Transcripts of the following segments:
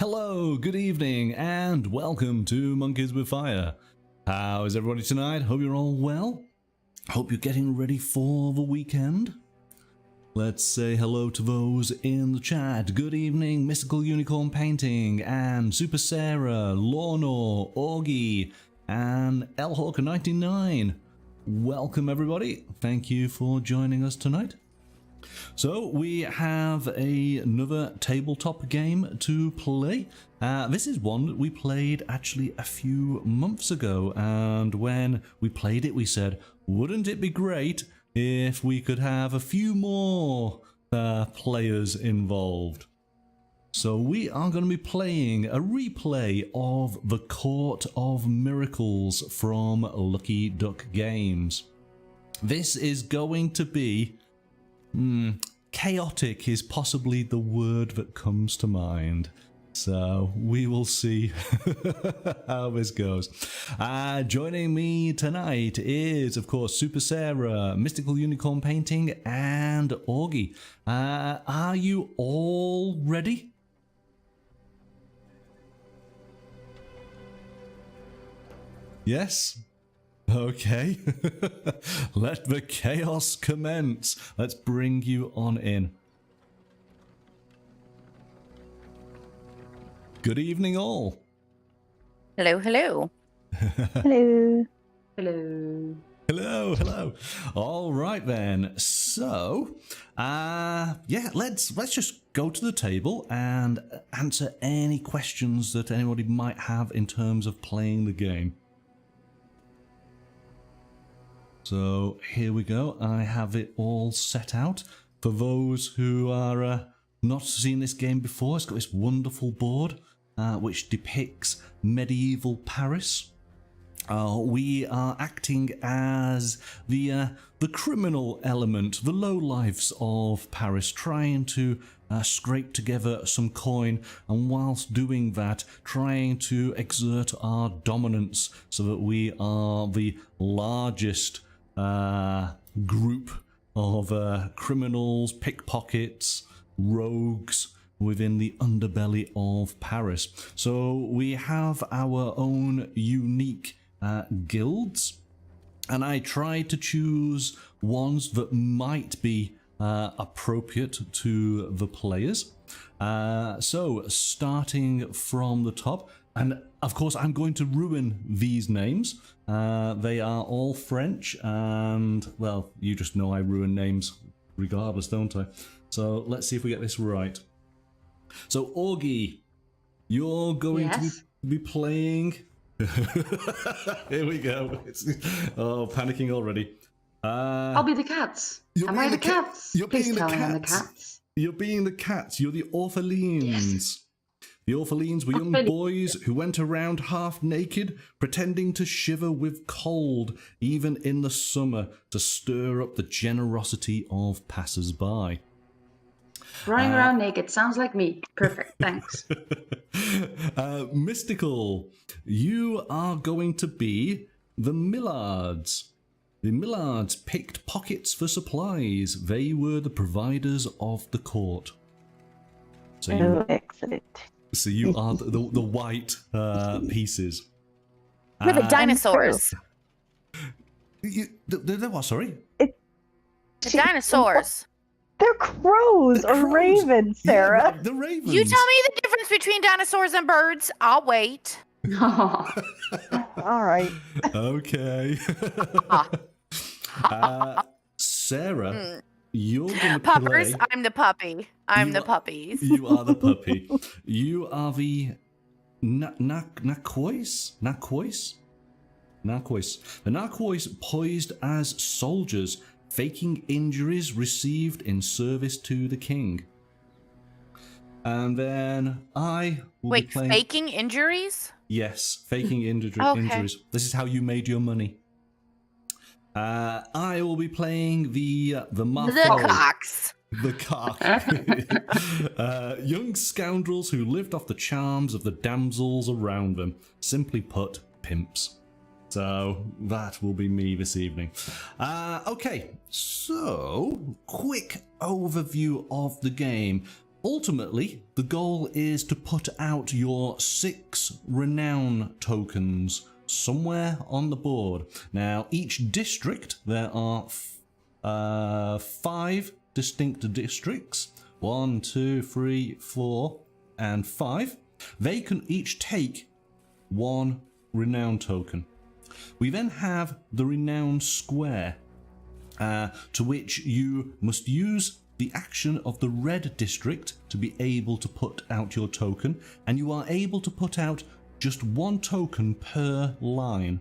Hello, good evening, and welcome to Monkeys with Fire. How is everybody tonight? Hope you're all well. Hope you're getting ready for the weekend. Let's say hello to those in the chat. Good evening, Mystical Unicorn Painting, and Super Sarah, Lornor, Augie, and Lhawker99. Welcome everybody. Thank you for joining us tonight. So we have another tabletop game to play. This is one that we played actually a few months ago, and when we played it we said, wouldn't it be great if we could have a few more players involved? So we are going to be playing a replay of The Court of Miracles from Lucky Duck Games. This is going to be chaotic is possibly the word that comes to mind. So we will see how this goes. Joining me tonight is, of course, Super Sarah, Mystical Unicorn Painting, and Augie. Are you all ready? Yes? Okay, let the chaos commence. Let's bring you on in. Good evening, all. Hello, hello. Hello. Hello. Hello, hello. All right then. So, yeah, let's just go to the table and answer any questions that anybody might have in terms of playing the game. So here we go. I have it all set out. For those who are not seen this game before, it's got this wonderful board which depicts medieval Paris. We are acting as the criminal element, the lowlifes of Paris, trying to scrape together some coin, and whilst doing that, trying to exert our dominance so that we are the largest group of criminals, pickpockets, rogues within the underbelly of Paris. So we have our own unique guilds, and I tried to choose ones that might be appropriate to the players. So starting from the top, and of course I'm going to ruin these names. They are all French, and well, you just know I ruin names regardless, don't I? So let's see if we get this right. So Augie, you're going to be playing... Here we go. Oh, panicking already. I'll be the cats. Am I the cats? You're Please being tell the me I'm the cats. cats. You're being the cats. You're the orphelines. Yes. The orphelines were young boys who went around half naked, pretending to shiver with cold, even in the summer, to stir up the generosity of passers-by. Running around naked sounds like me. Perfect, thanks. Mystical, you are going to be the Millards. The Millards picked pockets for supplies. They were the providers of the court. So Excellent. So you are the white pieces. We're the dinosaurs. The what, sorry? The dinosaurs. They're crows The or crows. ravens, Sarah. Yeah, the ravens. You tell me the difference between dinosaurs and birds. I'll wait. All right. Okay. Sarah, you're going to Puppers, play... I'm the puppy. I'm the puppies. You are the puppy. You are the Narcois? Narcois? Narcois. The Narcois poised as soldiers, faking injuries received in service to the king. And then I will be playing... faking injuries? Yes, faking injuries. This is how you made your money. I will be playing the cocks. The cock. Young scoundrels who lived off the charms of the damsels around them. Simply put, pimps. So that will be me this evening. Okay, so quick overview of the game. ultimately, the goal is to put out your 6 Renown tokens somewhere on the board. Now, each district, there are 5 distinct districts. 1, 2, 3, 4, and 5. They can each take 1 Renown token. We then have the Renown Square, to which you must use the action of the red district to be able to put out your token, and you are able to put out just 1 token per line.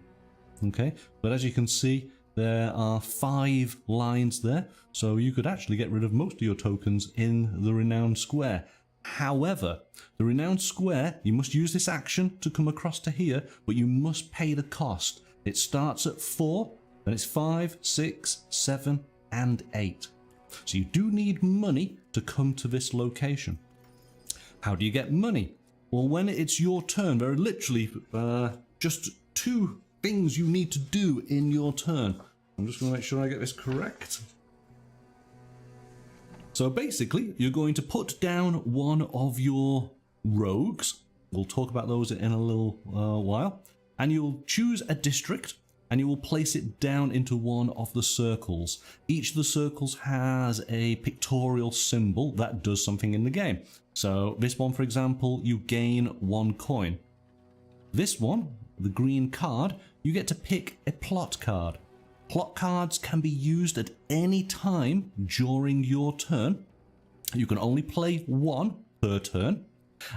Okay, but as you can see, there are 5 lines there, so you could actually get rid of most of your tokens in the Renown Square. However, the Renown Square, you must use this action to come across to here, but you must pay the cost. It starts at 4, then it's 5, 6, 7, and 8. So you do need money to come to this location. How do you get money? Well, when it's your turn, there are literally just 2 things you need to do in your turn. I'm just going to make sure I get this correct. So basically, you're going to put down one of your rogues. We'll talk about those in a little while. And you'll choose a district, and you will place it down into one of the circles. Each of the circles has a pictorial symbol that does something in the game. So this one, for example, you gain 1 coin. This one, the green card, you get to pick a plot card. Plot cards can be used at any time during your turn. You can only play 1 per turn,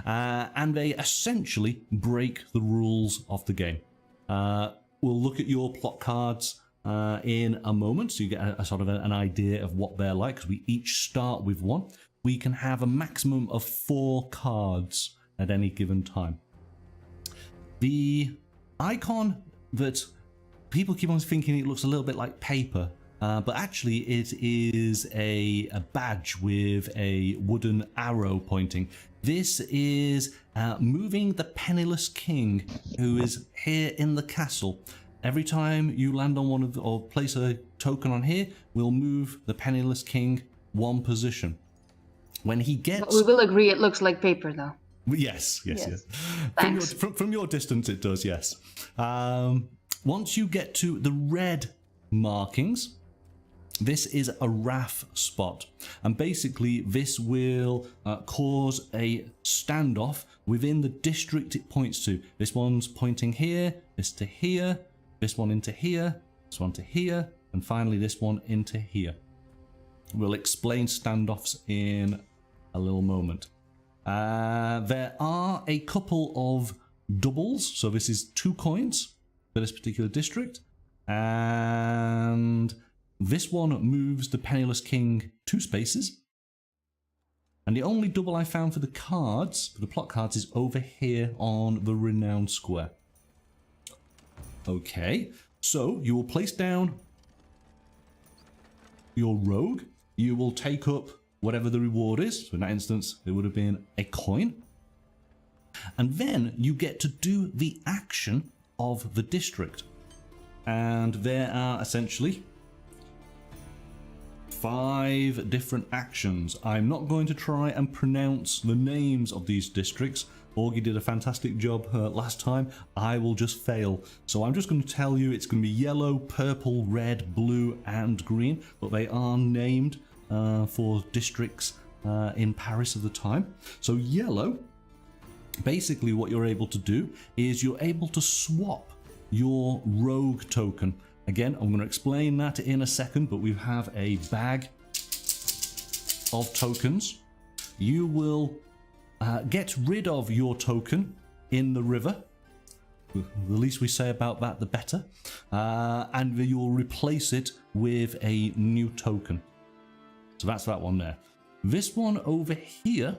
and they essentially break the rules of the game. We'll look at your plot cards in a moment, so you get a sort of an idea of what they're like, because we each start with 1. We can have a maximum of 4 cards at any given time. The icon that people keep on thinking it looks a little bit like paper, but actually it is a badge with a wooden arrow pointing. This is moving the penniless king who is here in the castle. Every time you land on one of the, or place a token on here, we'll move the penniless king 1 position. When he gets... But we will agree it looks like paper, though. Yes. Thanks. From your distance, it does, yes. Once you get to the red markings, this is a wrath spot. And basically, this will cause a standoff within the district it points to. This one's pointing here, this to here, this one into here, this one to here, and finally this one into here. We'll explain standoffs in a little moment. There are a couple of doubles, so this is 2 coins for this particular district, and this one moves the penniless king 2 spaces. And the only double I found for the cards, for the plot cards, is over here on the Renown Square. Okay, so you will place down your rogue. You will take up whatever the reward is. So in that instance, it would have been a coin. And then you get to do the action of the district. And there are essentially 5 different actions. I'm not going to try and pronounce the names of these districts. Augie did a fantastic job last time. I will just fail. So I'm just going to tell you it's going to be yellow, purple, red, blue, and green. But they are named for districts in Paris at the time. So yellow, basically what you're able to do is you're able to swap your rogue token. Again, I'm going to explain that in a second, but we have a bag of tokens. You will get rid of your token in the river. The least we say about that, the better. And you'll replace it with a new token. So that's that one there. This one over here.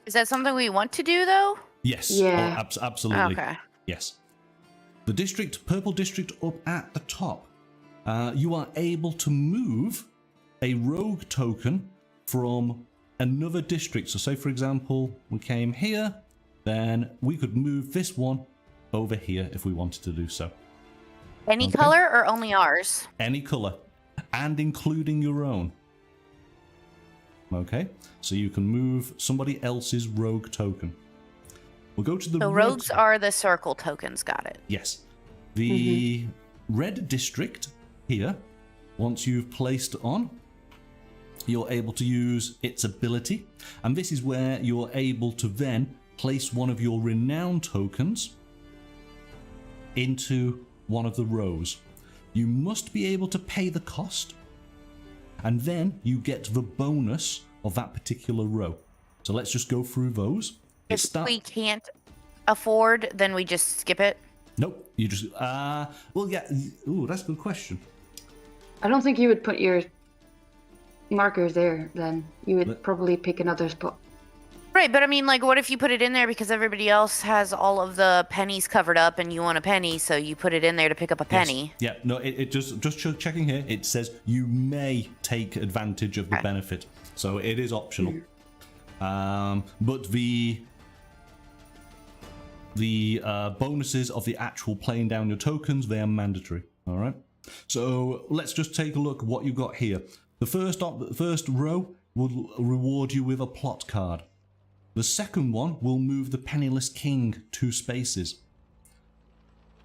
Is that something we want to do, though? Yes. Yeah. Oh, absolutely. Okay. Yes. The district, purple district up at the top. You are able to move a rogue token from another district. So say, for example, we came here, then we could move this one over here if we wanted to do so. Any Okay. color or only ours? Any color, and including your own. Okay, so you can move somebody else's rogue token. We'll go to the So rogues are the circle tokens. Got it. Yes. The red district here, once you've placed it on, you're able to use its ability. And this is where you're able to then place one of your Renown tokens into one of the rows. You must be able to pay the cost, and then you get the bonus of that particular row. So let's just go through those. If we can't afford, then we just skip it. Nope. You just well, yeah. Ooh, that's a good question. I don't think you would put your markers there. Then you would probably pick another spot. Right, but I mean, like, what if you put it in there because everybody else has all of the pennies covered up, and you want a penny, so you put it in there to pick up a penny? Yes. Yeah. No. It just checking here. It says you may take advantage of the benefit, so it is optional. But the bonuses of the actual playing down your tokens, they are mandatory. All right. So let's just take a look at what you got here. The first row will reward you with a plot card. The second one will move the Penniless King 2 spaces.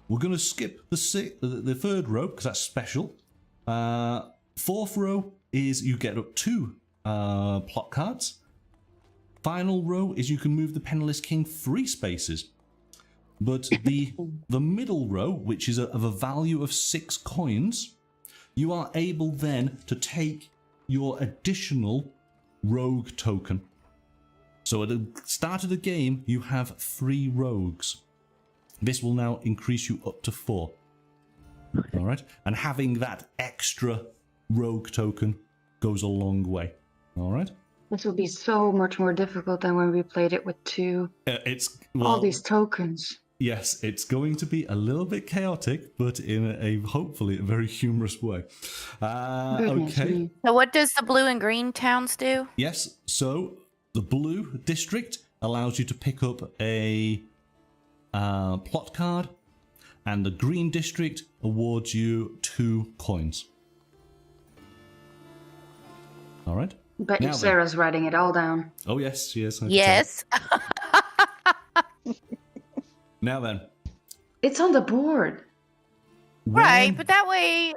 We're going to skip the third row because that's special. Fourth row is you get up 2 plot cards. Final row is you can move the Penniless King 3 spaces. But the middle row, which is of a value of 6 coins, you are able then to take your additional rogue token. So at the start of the game, you have 3 rogues. This will now increase you up to 4. All right, and having that extra rogue token goes a long way. All right. This would be so much more difficult than when we played it with 2. All these tokens. Yes, it's going to be a little bit chaotic, but in a hopefully a very humorous way. Okay. So what does the blue and green towns do? Yes, so the blue district allows you to pick up a plot card, and the green district awards you 2 coins. All right. Bet you Sarah's writing it all down. Oh yes, yes. Yes. Now then. It's on the board. Right, but that way,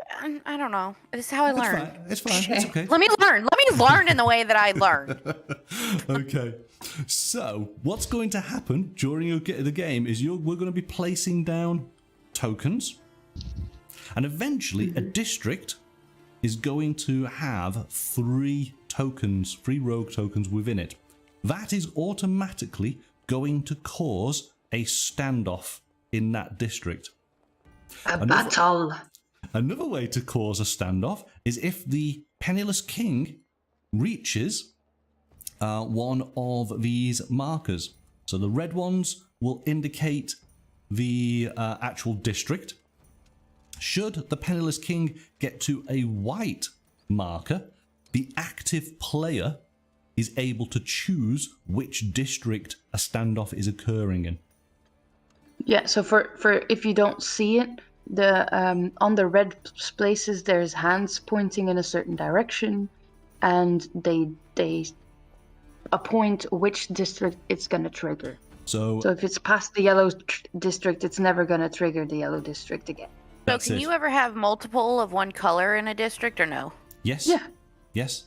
I don't know. This is how I learn. It's fine. It's okay. Let me learn in the way that I learn. Okay. So, what's going to happen during the game is we're going to be placing down tokens, and eventually a district is going to have 3 tokens, 3 rogue tokens within it. That is automatically going to cause a standoff in that district. A battle. Another way to cause a standoff is if the Penniless King reaches one of these markers. So the red ones will indicate the actual district. Should the Penniless King get to a white marker, the active player is able to choose which district a standoff is occurring in. Yeah, so for if you don't see it, the on the red places there's hands pointing in a certain direction, and they appoint which district it's gonna trigger. So if it's past the yellow district, it's never gonna trigger the yellow district again. So can you ever have multiple of one color in a district or no? Yes. Yeah. Yes.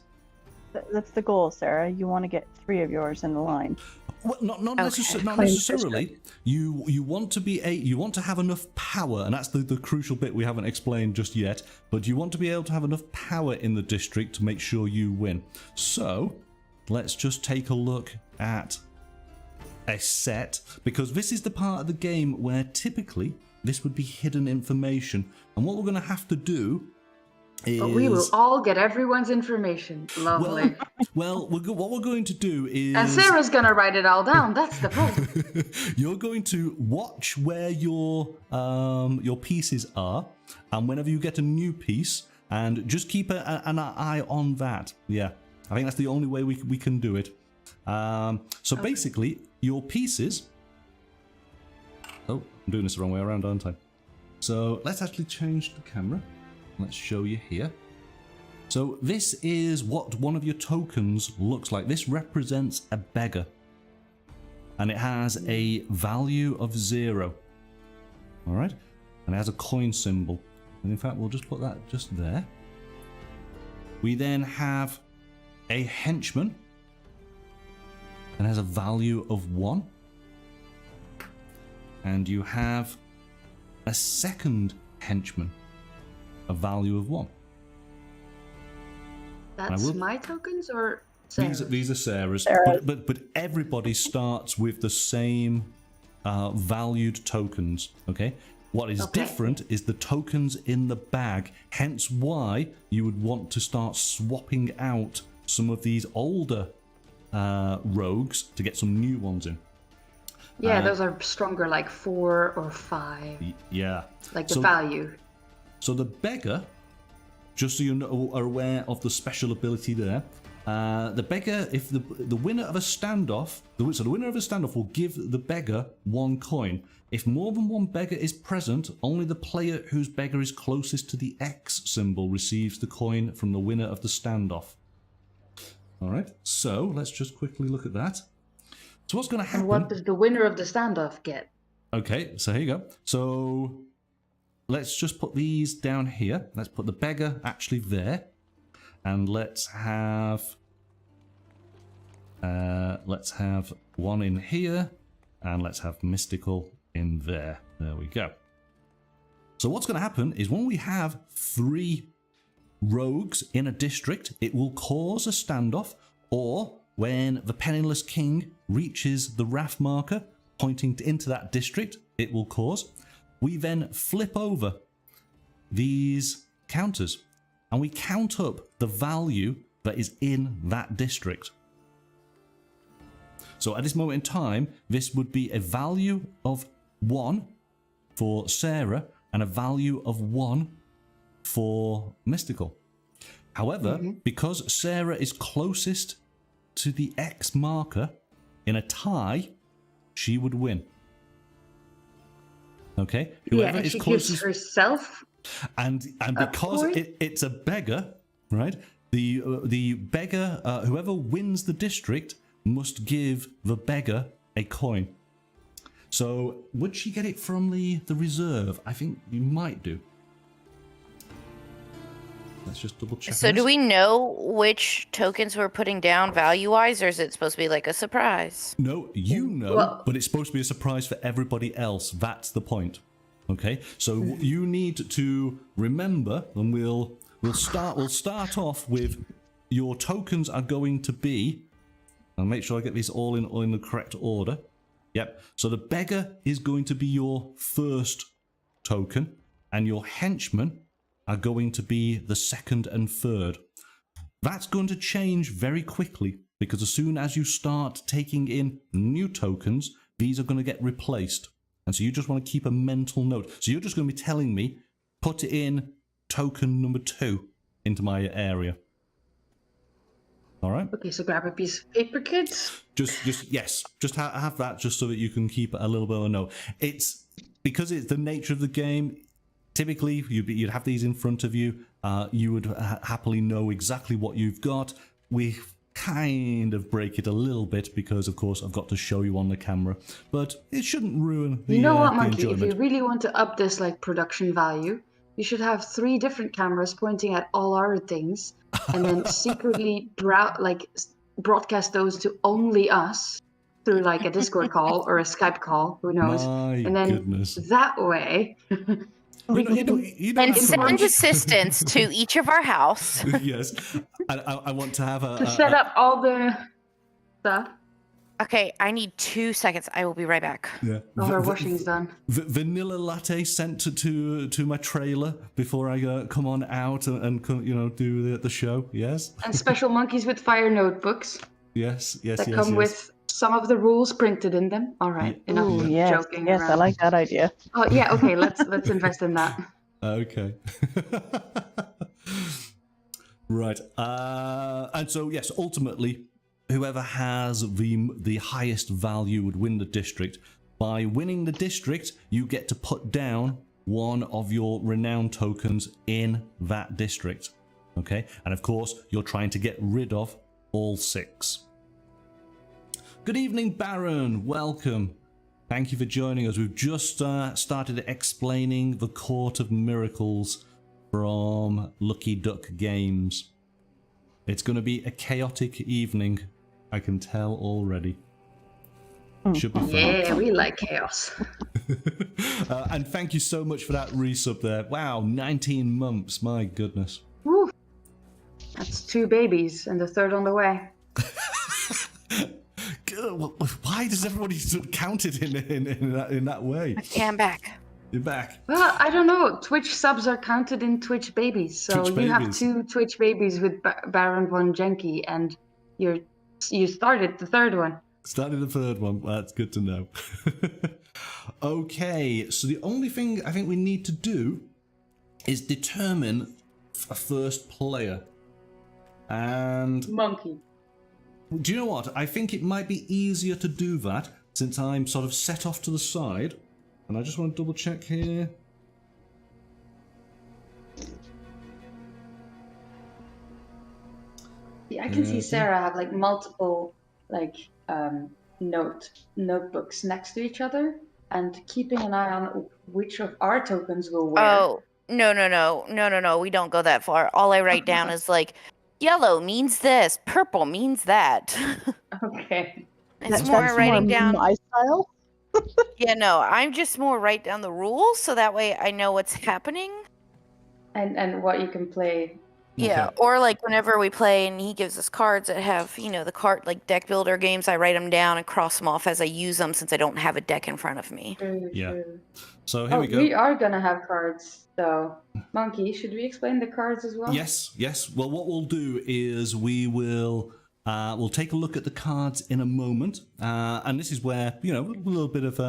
That's the goal, Sarah. You want to get 3 of yours in the line. Well, not necessarily. You want to have enough power, and that's the crucial bit we haven't explained just yet. But you want to be able to have enough power in the district to make sure you win. So let's just take a look at a set, because this is the part of the game where typically this would be hidden information, and what we're going to have to do. But we will all get everyone's information. Lovely. Well, what we're going to do is... And Sarah's going to write it all down. That's the point. You're going to watch where your pieces are, and whenever you get a new piece, and just keep an eye on that. Yeah, I think that's the only way we can do it. So basically, your pieces... Oh, I'm doing this the wrong way around, aren't I? So let's actually change the camera. Let's show you here. So this is what one of your tokens looks like. This represents a beggar. And it has a value of 0. All right? And it has a coin symbol. And in fact, we'll just put that just there. We then have a henchman. And has a value of 1. And you have a second henchman. A value of 1. That's my tokens or Sarah's? These are Sarah's. But everybody starts with the same valued tokens. Okay. What is different is the tokens in the bag. Hence why you would want to start swapping out some of these older rogues to get some new ones in. Yeah, those are stronger, like 4 or 5. Yeah. Like the value. So the beggar, just so you are aware of the special ability there, the beggar, if the winner of a standoff, so the winner of a standoff will give the beggar 1 coin. If more than 1 beggar is present, only the player whose beggar is closest to the X symbol receives the coin from the winner of the standoff. All right, so let's just quickly look at that. So what's going to happen? And what does the winner of the standoff get? Okay, so here you go. So let's just put these down here. Let's put the beggar actually there. And let's have 1 in here. And let's have mystical in there. There we go. So what's going to happen is when we have 3 rogues in a district, it will cause a standoff, or when the penniless king reaches the wrath marker pointing into that district, it will cause. We then flip over these counters and we count up the value that is in that district. So at this moment in time, this would be a value of 1 for Sarah and a value of 1 for mystical. However, because Sarah is closest to the X marker in a tie, she would win. Okay? Whoever and is she closest gives herself and because it's a beggar, right? The beggar, whoever wins the district must give the beggar a coin. So would she get it from the reserve? I think you might do. Let's just double check. So do we know which tokens we're putting down value-wise, or is it supposed to be like a surprise? No, you know, but it's supposed to be a surprise for everybody else. That's the point. Okay, so you need to remember, and we'll start off with your tokens are going to be. I'll make sure I get these all in the correct order. Yep. So the beggar is going to be your first token, and your henchmen are going to be the second and third. That's going to change very quickly, because as soon as you start taking in new tokens, these are going to get replaced. And so you just want to keep a mental note. So you're just going to be telling me, put in token number 2 into my area. All right? Okay, so grab a piece of paper, kids. Yes. Just have that just so that you can keep a little bit of a note. It's because it's the nature of the game. Typically, you'd have these in front of you. You would happily know exactly what you've got. We kind of break it a little bit because, of course, I've got to show you on the camera. But it shouldn't ruin the You know what, Monkey? enjoyment. If you really want to up this like production value, you should have 3 different cameras pointing at all our things, and then secretly broadcast those to only us through like a Discord call or a Skype call. Who knows? And then that way. And send assistants to each of our house. Yes, I want to have to set up all the stuff. Okay, I need 2 seconds. I will be right back. Yeah. All our washing's done. Vanilla latte sent to my trailer before I come on out and do the show. Yes. And special monkeys with fire notebooks. Yes. That come with some of the rules printed in them. All right, enough joking Yes, around. I like that idea. Oh yeah, okay. Let's invest in that. Okay. Right. And so yes, ultimately, whoever has the highest value would win the district. By winning the district, you get to put down one of your renown tokens in that district. Okay, and of course, you're trying to get rid of all 6. Good evening, Baron. Welcome. Thank you for joining us. We've just started explaining the Court of Miracles from Lucky Duck Games. It's going to be a chaotic evening, I can tell already. Should be fun. Yeah, we like chaos. And thank you so much for that resub there. Wow, 19 months, my goodness. Woo. That's 2 babies and the 3rd on the way. Why does everybody sort of count it in that way? Okay, I'm back. You're back. Well, I don't know. Twitch subs are counted in Twitch babies. So Twitch you have babies. 2 Twitch babies with Baron Von Jenke, and you started the 3rd one. Started the 3rd one. That's good to know. Okay, so the only thing I think we need to do is determine a first player. And Monkey. do you know what? I think it might be easier to do that since I'm sort of set off to the side. And I just want to double check here. Yeah, I can see Sarah have like multiple like notebooks next to each other and keeping an eye on which of our tokens will wear. Oh, no. We don't go that far. All I write down is like, yellow means this, purple means that. Okay. It's That's more writing down. my style. Yeah, no, I'm just more write down the rules so that way I know what's happening. And what you can play. Yeah, Okay. or like whenever we play and he gives us cards that have, the card, like deck builder games, I write them down and cross them off as I use them since I don't have a deck in front of me. True, Yeah. true. So here we go. We are gonna have cards, though. Monkey, should we explain the cards as well? Yes. Well, what we'll do is we'll take a look at the cards in a moment, and this is where a little bit of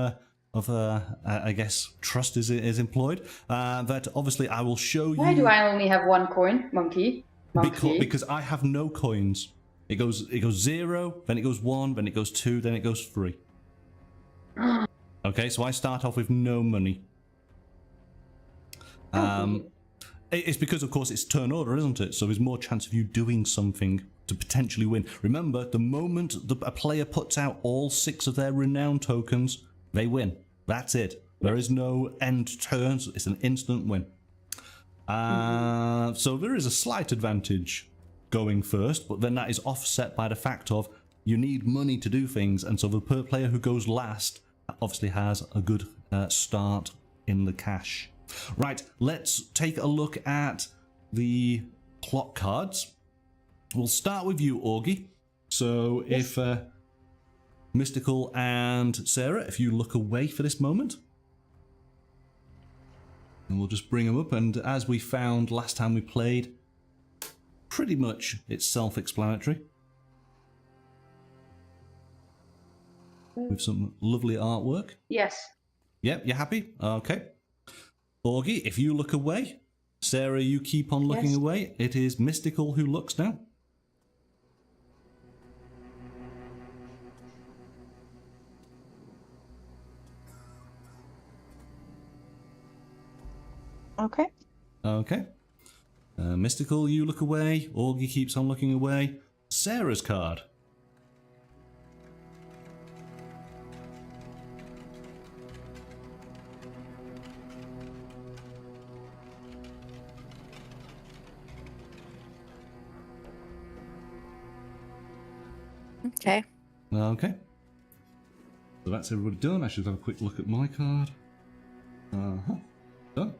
I guess trust is employed. That obviously I will show you. Why do I only have 1 coin, Monkey? Because I have no coins. It goes 0, then it goes 1, then it goes 2, then it goes 3. Okay, so I start off with no money. It's because, of course, it's turn order, isn't it? So there's more chance of you doing something to potentially win. Remember, the moment a player puts out all 6 of their Renown tokens, they win. That's it. There is no end turns. It's an instant win. So there is a slight advantage going first, but then that is offset by the fact of you need money to do things, and so the player who goes last obviously has a good start in the cash. Right, let's take a look at the plot cards. We'll start with you, Augie. So if Mystical and Sarah, if you look away for this moment. And we'll just bring them up, and as we found last time we played, pretty much it's self-explanatory. With some lovely artwork. Yes. Yep, you happy? Okay. Augie, if you look away. Sarah, you keep on looking Yes. away. It is Mystical who looks now. Okay. Okay. Mystical, you look away. Augie keeps on looking away. Sarah's card. Okay. Okay. So that's everybody done. I should have a quick look at my card. Done.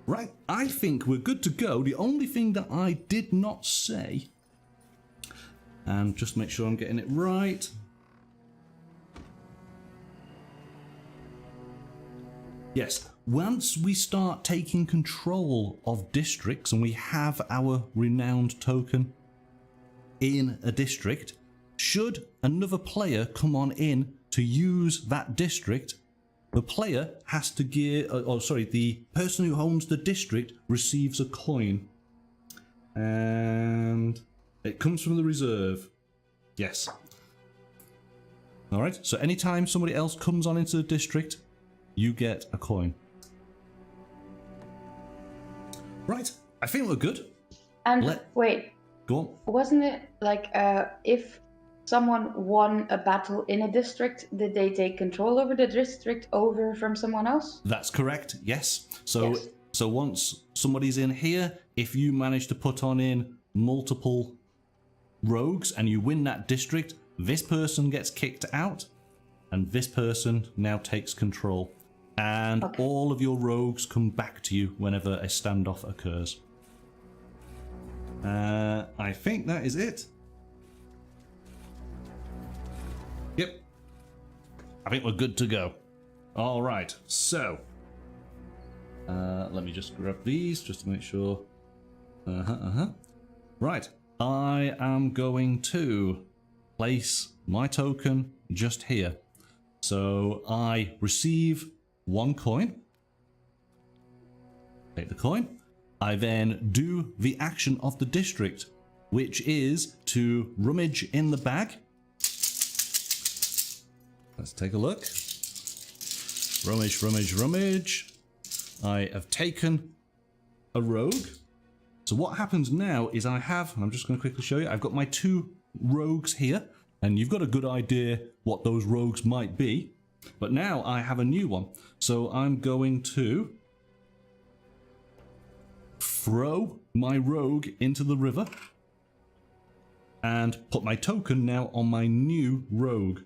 Right, I think we're good to go. The only thing that I did not say, and just make sure I'm getting it right. Yes, once we start taking control of districts and we have our renowned token in a district, should another player come on in to use that district, the player has to give, the person who owns the district receives a coin. And it comes from the reserve. Yes. Alright, so anytime somebody else comes on into the district, you get a coin. Right, I think we're good. And wait, Go on. wasn't it like if someone won a battle in a district, did they take control over the district over from someone else? That's correct, yes. So Yes. so once somebody's in here, if you manage to put on in multiple rogues and you win that district, this person gets kicked out and this person now takes control. And all of your rogues come back to you whenever a standoff occurs. I think that is it. Yep. I think we're good to go. All right, so let me just grab these just to make sure. Right, I am going to place my token just here. So I receive 1 coin. Take the coin. I then do the action of the district, which is to rummage in the bag. Let's take a look. Rummage, rummage, rummage. I have taken a rogue. So what happens now is I'm just going to quickly show you, I've got my 2 rogues here, and you've got a good idea what those rogues might be. But now I have a new one. So I'm going to throw my rogue into the river and put my token now on my new rogue.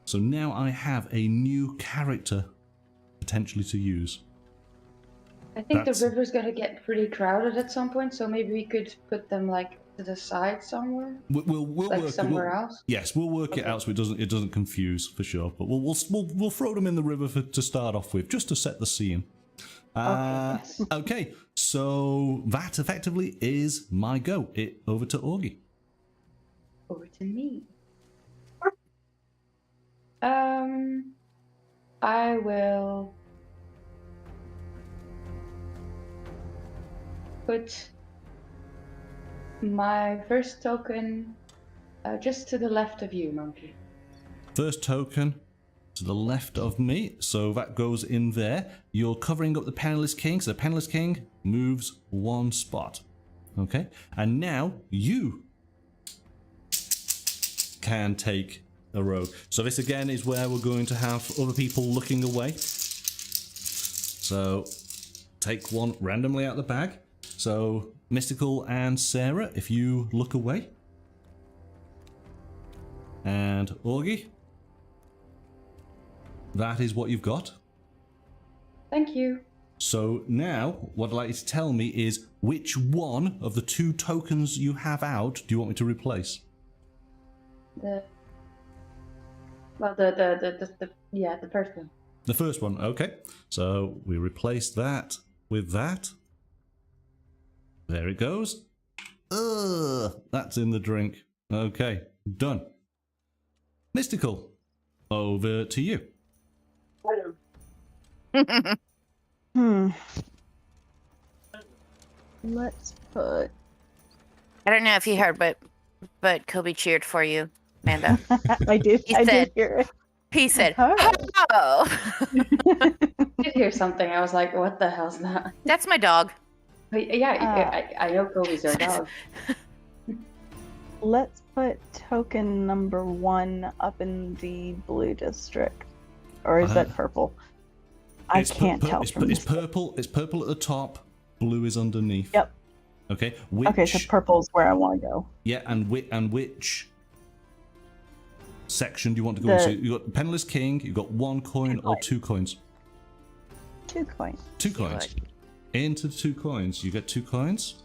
So now I have a new character potentially to use. I think the river's gonna get pretty crowded at some point, so maybe we could put them like to the side somewhere. We'll like work somewhere else. Yes, we'll work it out so it doesn't confuse for sure. But we'll throw them in the river to start off with, just to set the scene. Okay, so that effectively is my go. Over to Augie. Over to me. I will put my first token just to the left of you, Monkey. First token to the left of me, so that goes in there. You're covering up the Penniless King, so the Penniless King moves 1 spot. Okay, and now you can take a rogue. So this again is where we're going to have other people looking away. So take one randomly out of the bag. So Mystical and Sarah, if you look away. And Augie, that is what you've got. Thank you. So now, what I'd like you to tell me is which one of the 2 tokens you have out do you want me to replace? The first one. The first one, okay. So we replace that with that. There it goes. Ugh, that's in the drink. Okay, done. Mystical, over to you. Let's put. I don't know if you heard, but Kobe cheered for you, Amanda. I did. He I said- did hear it. He said, Oh. "Oh, I did hear something. I was like, what the hell's that? that's my dog." But yeah, I know Kobe's our dog. Let's put token number 1 up in the blue district, or is that purple? I can't tell from it's this. purple. It's purple at the top. Blue is underneath. Yep. Okay. Okay, so purple's where I want to go. Yeah, and which section do you want to go into? You got Penniless King. You got 1 coin or 2 coins. 2 coins. 2 coins. Into 2 coins. You get 2 coins.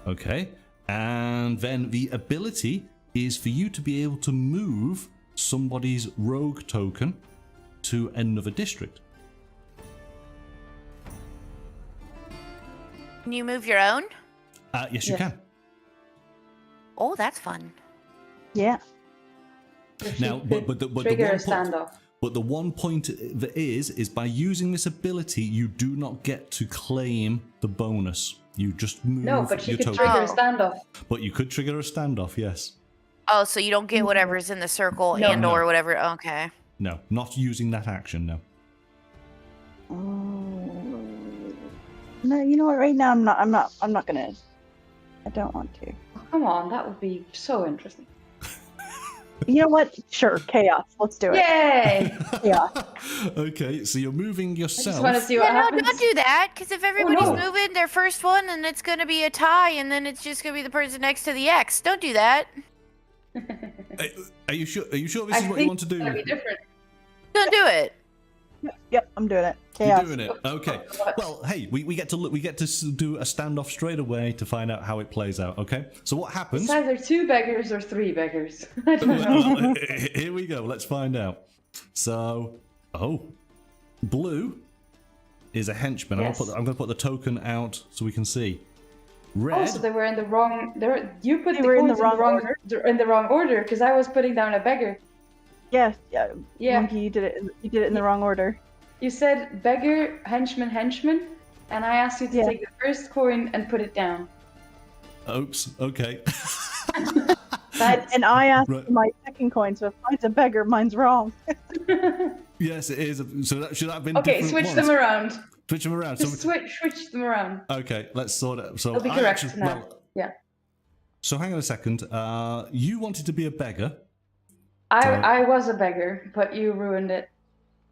Okay. And then the ability is for you to be able to move somebody's rogue token to another district. Can you move your own? Yes, you can. Oh, that's fun. Yeah. Now, but the Trigger a one standoff. But the one point that is by using this ability, you do not get to claim the bonus. You just move No, but you your could token. trigger a standoff. But you could trigger a standoff, yes. Oh, so you don't get whatever's in the circle No. and or whatever. Okay. No, not using that action, no. No, you know what? Right now, I'm not gonna. I don't want to. Oh, come on, that would be so interesting. You know what? Sure, chaos. Let's do it. Yay! Yeah. Okay, so you're moving I just yourself. want to see what Yeah, no, happens. don't do that. Because if everybody's no. moving their first one, and it's gonna be a tie, and then it's just gonna be the person next to the X. Don't do that. Are you sure? Are you sure this I is what think you want to it's gonna do? be different. Don't do it. Yep, I'm doing it. You're Chaos. doing it. Okay. Well, hey, we get to look. We get to do a standoff straight away to find out how it plays out. Okay. So what happens? It's either 2 beggars or 3 beggars. I don't know. Well, here we go. Let's find out. So, blue is a henchman. Yes. I'm going to put the token out so we can see. Red. Oh, so they were in the wrong. You put They the were in coins the wrong order? in the wrong order because I was putting down a beggar. Yeah. Yeah. Monkey, you did it. You did it in the wrong order. You said beggar, henchman, henchman, and I asked you to Yeah. take the first coin and put it down. Oops. Okay. And I asked Right. for my second coin, so if mine's a beggar, mine's wrong. Yes, it is. So that should have been. Okay, different switch ones. them around. Switch them around. Just So, switch them around. okay, let's sort it. So It'll be I correct actually- now. well, Yeah. So hang on a second. You wanted to be a beggar. I was a beggar, but you ruined it.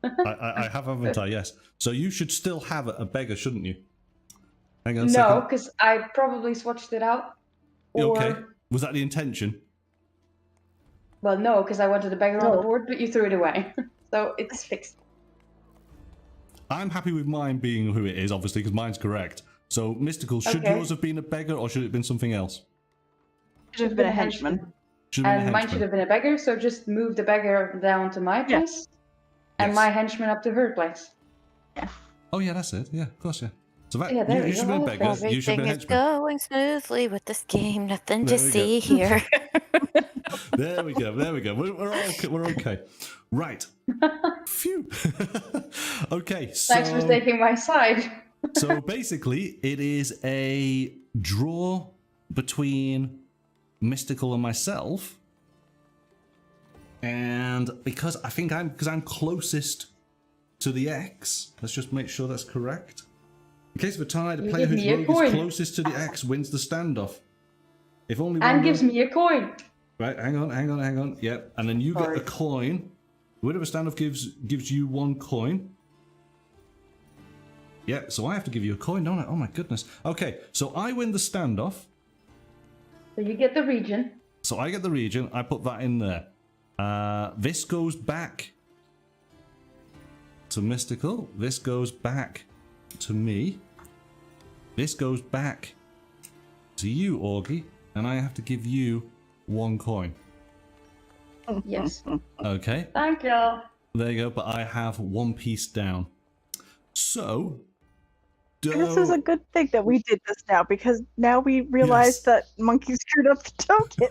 I have, haven't I? Yes. So you should still have a beggar, shouldn't you? Hang on a No, second. because I probably swatched it out. Or, Okay. Was that the intention? Well, no, because I wanted a beggar on the No. board, but you threw it away. So it's fixed. I'm happy with mine being who it is, obviously, because mine's correct. So, Mystical, should Okay. yours have been a beggar or should it have been something else? Should have been a henchman. Should have been And a mine henchman. should have been a beggar, so just move the beggar down to my Yeah. place. And Yes. my henchman up to her place. Oh, yeah, that's it. Yeah, of course, yeah. So that, Yeah, there you we should have go. been a beggar. You should have Everything been a is henchman. going smoothly with this game. Nothing There to we go. see here. There we go. There we go. We're okay. We're okay. Right. Phew. Okay, so... Thanks for taking my side. So basically, it is a draw between Mystical and myself, and because I'm closest to the X. Let's just make sure that's correct. In case of a tie, the You player give whose me a rogue coin. is closest to the X wins the standoff. If only one And gives rogue- me a coin. Right, hang on. Yep, and then you Sorry. get a coin. The winner of a standoff gives you 1 coin. Yeah, so I have to give you a coin, don't I? Oh my goodness. Okay, so I win the standoff. So you get the region. So I get the region. I put that in there. This goes back to Mystical. This goes back to me. This goes back to you, Augie. And I have to give you 1 coin. Yes. Okay, Thank you. there you go. But I have 1 piece down. So... This is a good thing that we did this now, because now we realize Yes. that Monkey screwed up the token.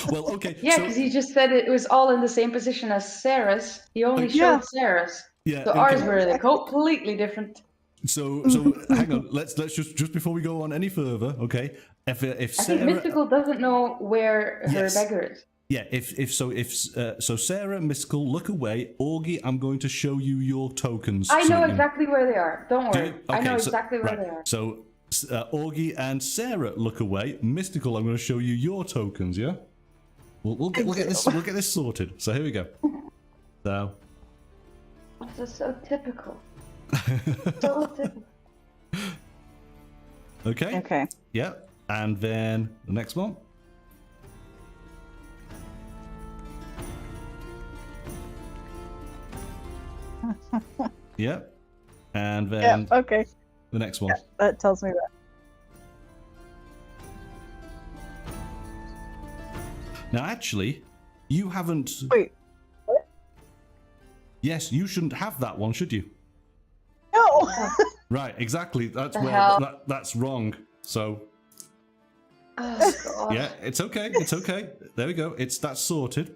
Well, okay. Yeah, so- because he just said it was all in the same position as Sarah's. He only Yeah. showed Sarah's. yeah, So okay. ours were completely different. So hang on. Let's just before we go on any further, okay? If I think Sarah, Mystical doesn't know where her Yes. beggar is. yeah, so Sarah and Mystical, look away. Augie, I'm going to show you your tokens. I so know you- exactly where they are. Don't Do worry. you? I know Okay, so- exactly where right. they are. So Augie and Sarah, look away. Mystical, I'm going to show you your tokens. Yeah. We'll get this sorted. So here we go. So. This is so typical. So typical. Okay. Okay. Yep. And then the next one. Yep. And Yeah. then Okay. the next one. That tells me that. Now, actually, you haven't. Wait. Yes, you shouldn't have that one, should you? No. Right. Exactly. That's The where hell? that's wrong. So Oh, God. yeah, it's okay. It's okay. There we go. That's sorted.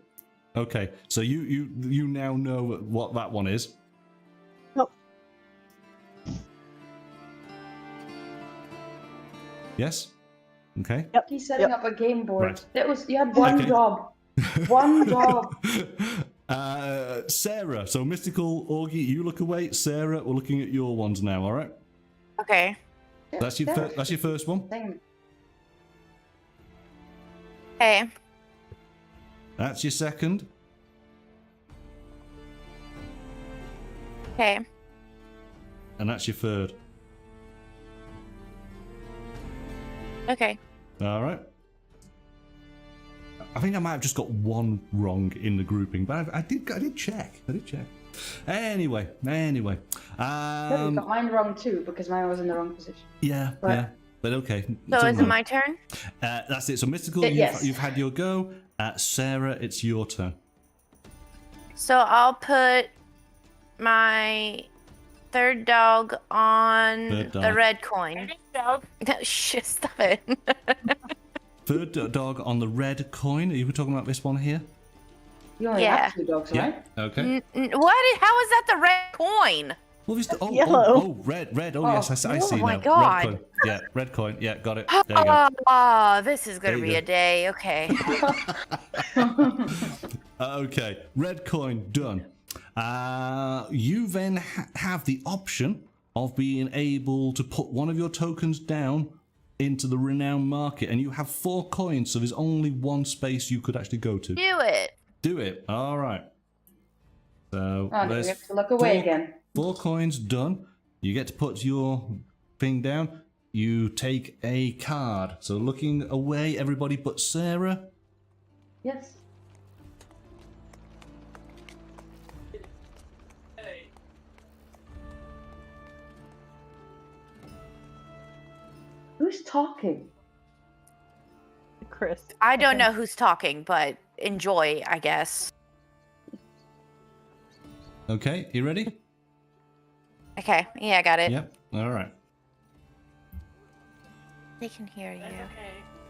Okay. So you now know what that one is. Nope. Yes. Okay. He's setting up a game board. Right. That was you had one Okay. job. One job. Sarah. So Mystical, Augie, you look away. Sarah, we're looking at your ones now. All right. Okay. That's your first one. Same. Okay. That's your second. Okay. And that's your third. Okay. All right. I think I might have just got one wrong in the grouping, but I did check. Anyway. You got mine wrong too, because mine was in the wrong position. Yeah. But okay. So is it my turn? That's it. So Mystical, yes. you've had your go. Sarah, it's your turn. So I'll put my third dog on the red coin. Dog. No, shit, stop it. Third dog on the red coin. Are you talking about this one here? You only have 2 dogs, right? Okay. What? How is that the red coin? Well, yellow. Red. Oh, yes, I see now. my God. Red coin. Yeah, red coin. Yeah, got it. There you go. Oh, this is going to There be you a day. Okay. Okay, red coin done. You then have the option of being able to put one of your tokens down into the Renown market, and you have 4 coins, so there's only one space you could actually go to. Do it. All right. So Oh, no, we there's have to look away again. 4 coins done. You get to put your thing down. You take a card. So looking away, everybody but Sarah. Yes. Who's talking? Chris. I don't know who's talking, but enjoy, I guess. Okay, you ready? Okay. Yeah, I got it. Yep. All right. They can hear you.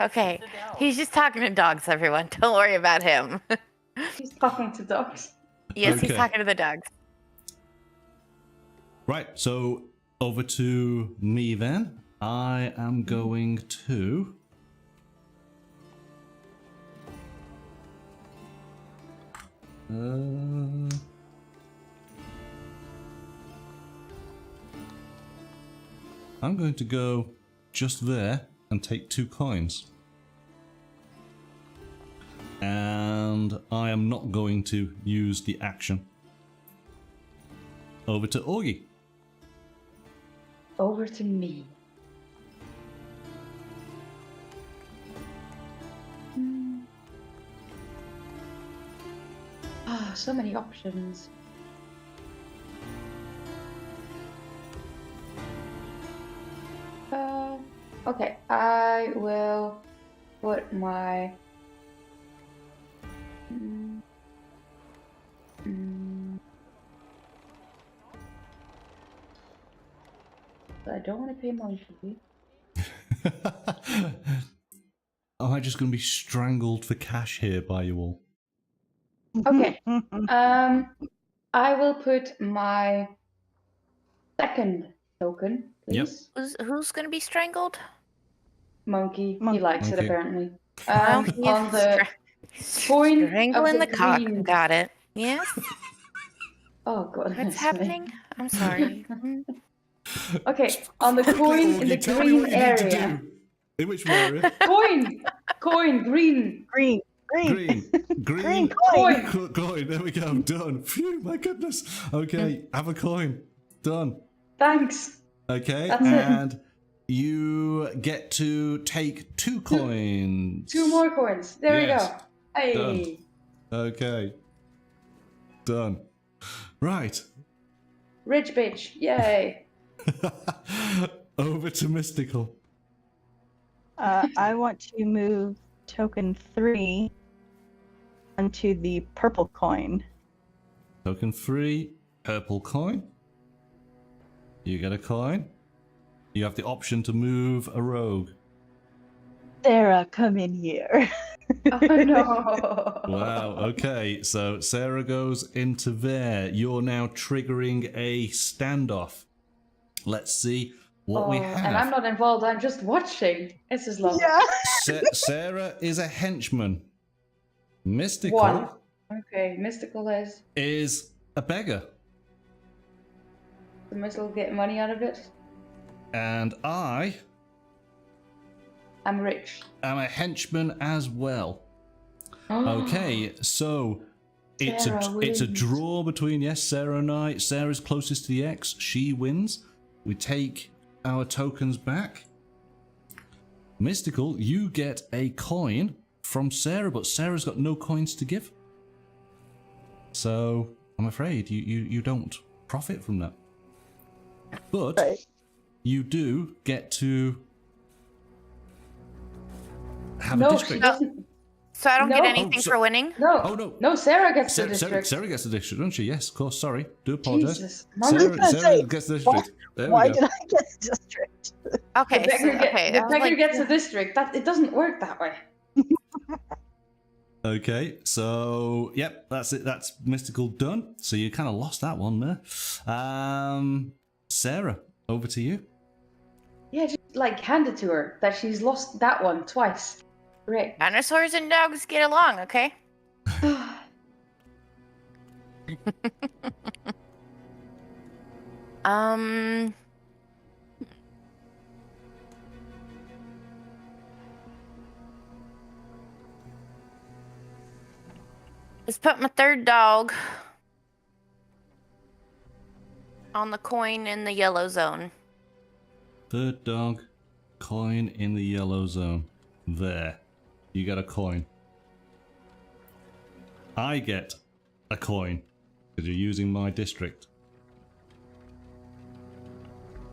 Okay. He's just talking to dogs, everyone. Don't worry about him. He's talking to dogs. Yes, he's Okay. talking to the dogs. Right, so over to me then. I am going to... I'm going to go just there and take 2 coins. And I am not going to use the action. Over to Augie. Over to me. Ah, so many options. Okay, I will put my I don't want to pay monkey. Am I just going to be strangled for cash here by you all? Okay. I will put my second token, please. Who's going to be strangled? Monkey. He Monkey. likes it Monkey. apparently. Monkey On is the coin strangling of the the cock. green. Got it. Yes. Oh god. What's happening? I'm sorry. Okay, on the coin in the green area. In which area? Coin, green. Green. Green coin. Coin. There we go. Done. Phew, my goodness. Okay, have a coin. Done. Thanks. Okay, That's it. and you get to take 2 coins. 2 more coins. There Yes. we go. Hey. Okay. Done. Right. Rich bitch. Yay. Over to Mystical. I want to move token 3 onto the purple coin. Token 3, purple coin. You get a coin. You have the option to move a rogue. Sarah, come in here. Oh no. Wow, okay, so Sarah goes into there. You're now triggering a standoff. Let's see what we have. And I'm not involved, I'm just watching. This is lovely. Yeah. Sarah is a henchman. Mystical 1. Okay, mystical is a beggar. the mystical get money out of it. And I I'm rich. am a henchman as well. Okay, so it's Sarah it's a wins. draw between, yes, Sarah and I. Sarah's closest to the X. She wins. We take our tokens back. Mystical, you get a coin from Sarah, but Sarah's got no coins to give. So I'm afraid you don't profit from that. But Right. you do get to have a No, she district. doesn't. So I don't get No. anything Oh, so- for winning? No. Oh, no. No, Sarah gets the Sarah, district. Sarah gets the district, doesn't she? Yes, of course. Sorry. Do apologise. Jesus. Sarah, gonna Sarah say, gets the district. There Why we go. did I get the district? Okay, The beggar, okay. the I was beggar like, gets the district. That it doesn't work that way. Okay, so yep, that's it. That's mystical done. So you kind of lost that one there. Sarah, over to you. Yeah, just like hand it to her that she's lost that one twice. Great. dinosaurs and dogs get along, okay? Um. Let's put my third dog on the coin in the yellow zone. Third dog, coin in the yellow zone. There, you get a coin. I get a coin because you're using my district.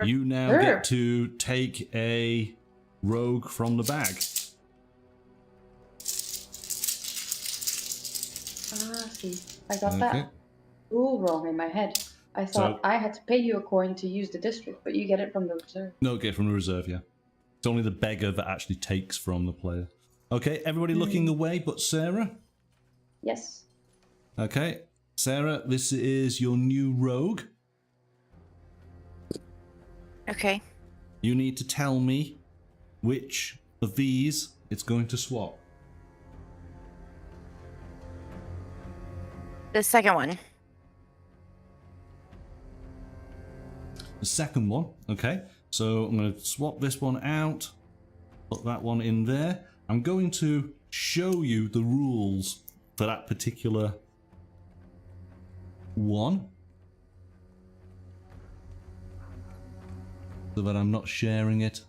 You now Sure. get to take a rogue from the bag. See, I got Okay. that rule wrong in my head. I thought So- I had to pay you a coin to use the district, but you get it from the reserve. No, get from the reserve, yeah. It's only the beggar that actually takes from the player. Okay, everybody looking away but Sarah. Yes. Okay, Sarah, this is your new rogue. Okay. You need to tell me which of these it's going to swap. The second one. The second one, okay. So I'm going to swap this one out, put that one in there. I'm going to show you the rules for that particular one, so that I'm not sharing it.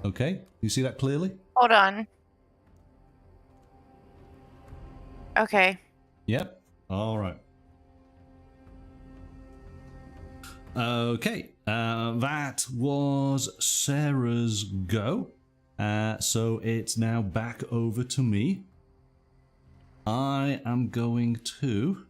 Okay, you see that clearly? Hold on. Okay. Yep. All right. Okay. That was Sarah's go. So it's now back over to me. I am going to...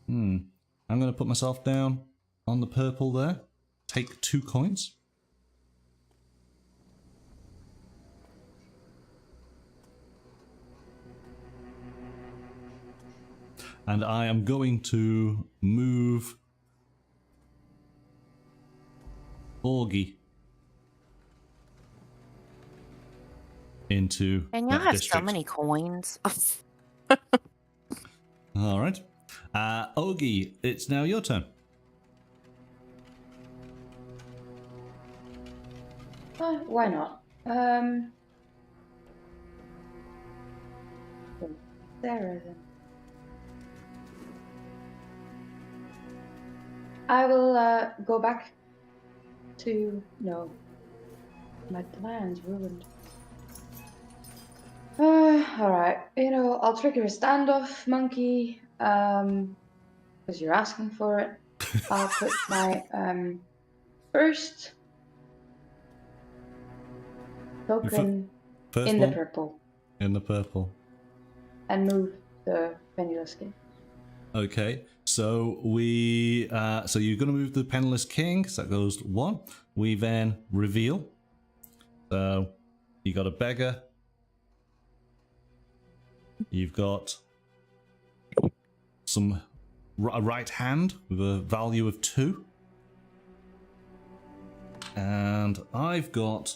I'm going to put myself down on the purple there. Take 2 coins. And I am going to move Augie into And y'all that have district. so many coins. All right. Augie, it's now your turn. Why not? Sarah then. I will go back to my plan's ruined. Alright, I'll trigger a standoff, monkey, because you're asking for it. I'll put my first token First in the one purple in the purple. and move the penniless king. Okay, so we so you're going to move the penniless king, so that goes 1. We then reveal. So you got a beggar. You've got a right hand with a value of 2. And I've got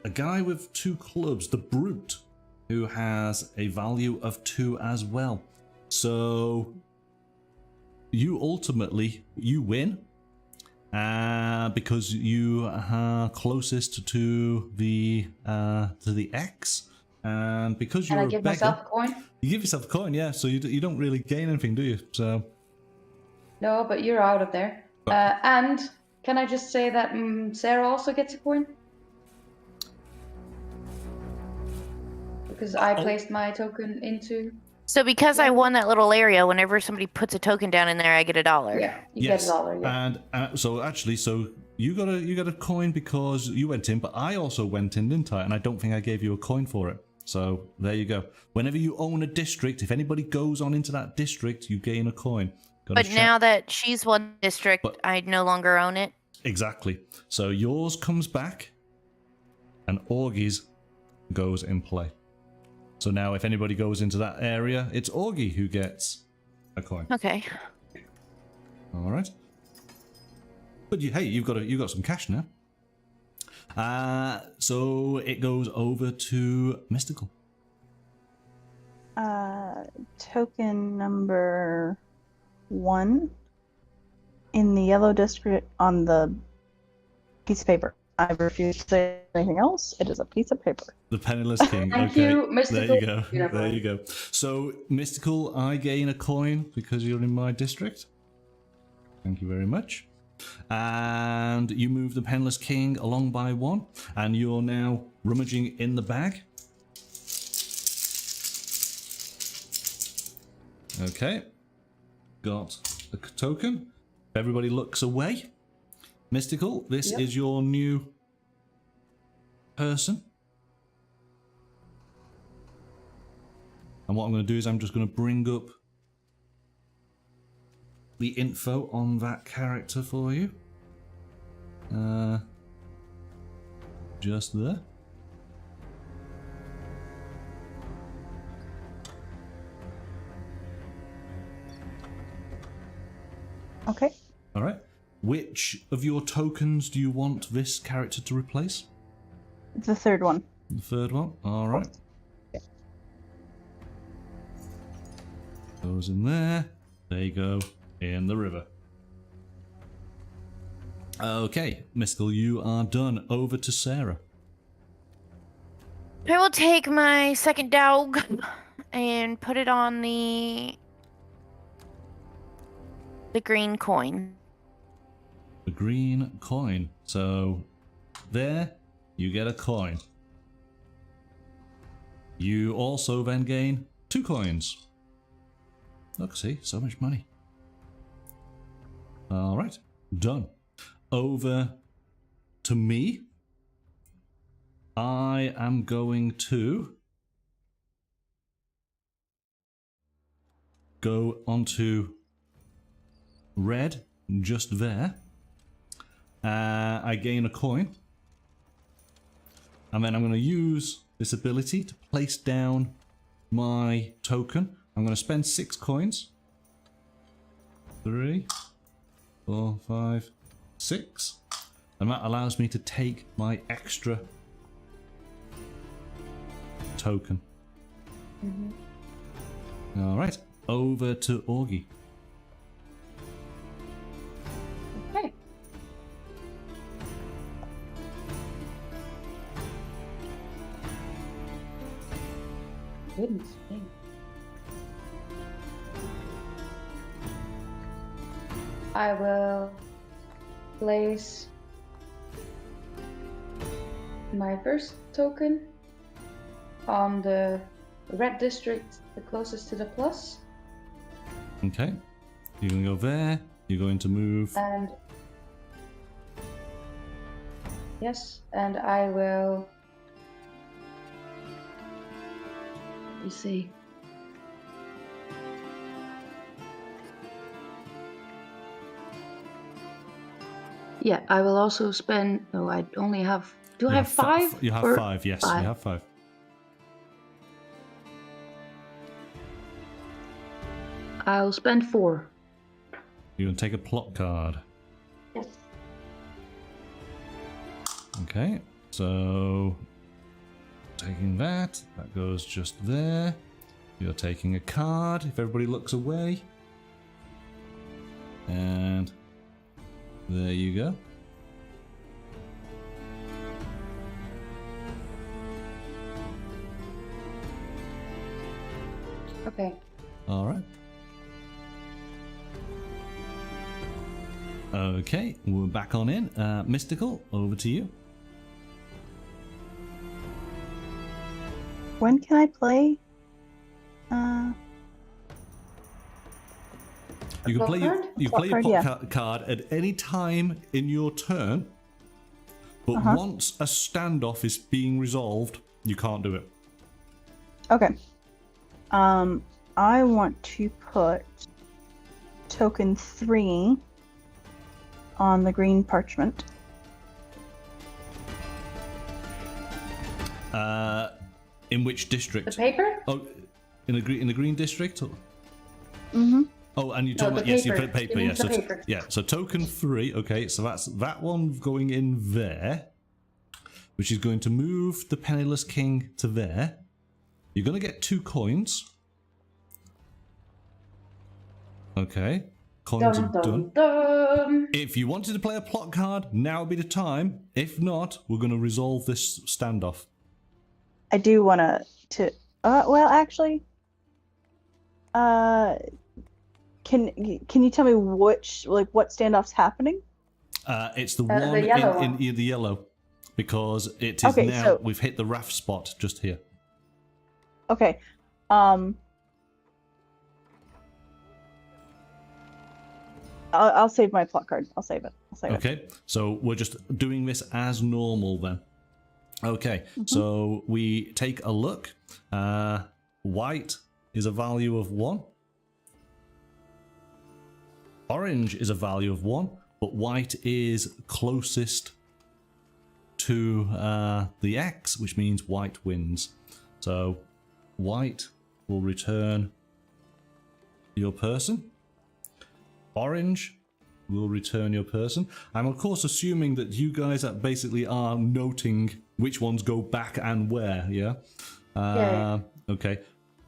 a guy with 2 clubs, the Brute, who has a value of 2 as well. So you ultimately, you win because you are closest to the X. And because you're And I a give beggar, myself a coin? you give yourself a coin, yeah. So you don't really gain anything, do you? So No, but you're out of there. And can I just say that Sarah also gets a coin? Because I placed my token into... So because I won that little area, whenever somebody puts a token down in there, I get $1. Yeah, you get $1, yeah. And so actually, so you got a coin because you went in, but I also went in, didn't I? And I don't think I gave you a coin for it. So there you go. Whenever you own a district, if anybody goes on into that district, you gain a coin. But now that she's won district, I no longer own it. Exactly. So yours comes back, and Augie's goes in play. So now if anybody goes into that area, it's Augie who gets a coin. Okay. All right. But hey, you've got some cash now. So it goes over to Mystical. Token number 1 in the yellow district on the piece of paper. I refuse to say anything else. It is a piece of paper. The Penniless King. Thank okay. you, Mystical. There you go. There you go. So, Mystical, I gain a coin because you're in my district. Thank you very much. And you move the Penniless King along by 1, and you're now rummaging in the bag. Okay. Got a token. Everybody looks away. Mystical, this is your new person. And what I'm going to do is I'm just going to bring up the info on that character for you. Just there. Okay. All right. Which of your tokens do you want this character to replace? The third one. The third one? All right. Yeah. Goes in there. There you go. In the river. Okay, Mystical, you are done. Over to Sarah. I will take my second dog and put it on the green coin. The green coin. So there you get a coin. You also then gain 2 coins. Look, see, so much money. All right, done. Over to me. I am going to go onto red, just there. I gain a coin. And then I'm going to use this ability to place down my token. I'm going to spend 6 coins. 3, 4, 5, 6. And that allows me to take my extra token. All right, over to Augie. Okay. Goodness me. I will place my first token on the red district, the closest to the plus. Okay, you're going to go there. You're going to move. And yes, and I will. Let me see. Yeah, I will also spend. No, I only have. Do I have 5? You have 5, yes. 5. You have 5. I'll spend 4. You're going to take a plot card. Yes. Okay, so taking that goes just there. You're taking a card if everybody looks away. And there you go. Okay. All right. Okay, we're back on in. Mystical, over to you. When can I play? You can play your Plot card, pot yeah. card at any time in your turn, but once a standoff is being resolved, you can't do it. Okay. I want to put token 3 on the green parchment. In which district? The paper? Oh, in the green district? Mm-hmm. Oh, and you No, talking the about yes, you paper. put paper, You yeah. mean So the paper. yeah, so token 3. Okay, so that's that one going in there, which is going to move the penniless king to there. You're going to get 2 coins. Okay, coins are done. Dun. If you wanted to play a plot card, now would be the time. If not, we're going to resolve this standoff. I do want to. Well, actually, can you tell me what standoff's happening? It's the The one yellow in one. the yellow, because it is Okay, now so- we've hit the raft spot just here. Okay. I'll save my plot card. I'll save it. Okay, so we're just doing this as normal then. Okay, so we take a look. White is a value of 1. Orange is a value of 1, but white is closest to the X, which means white wins. So white will return your person. Orange will return your person. I'm of course assuming that you guys basically are noting which ones go back and where, yeah? Yeah. Okay,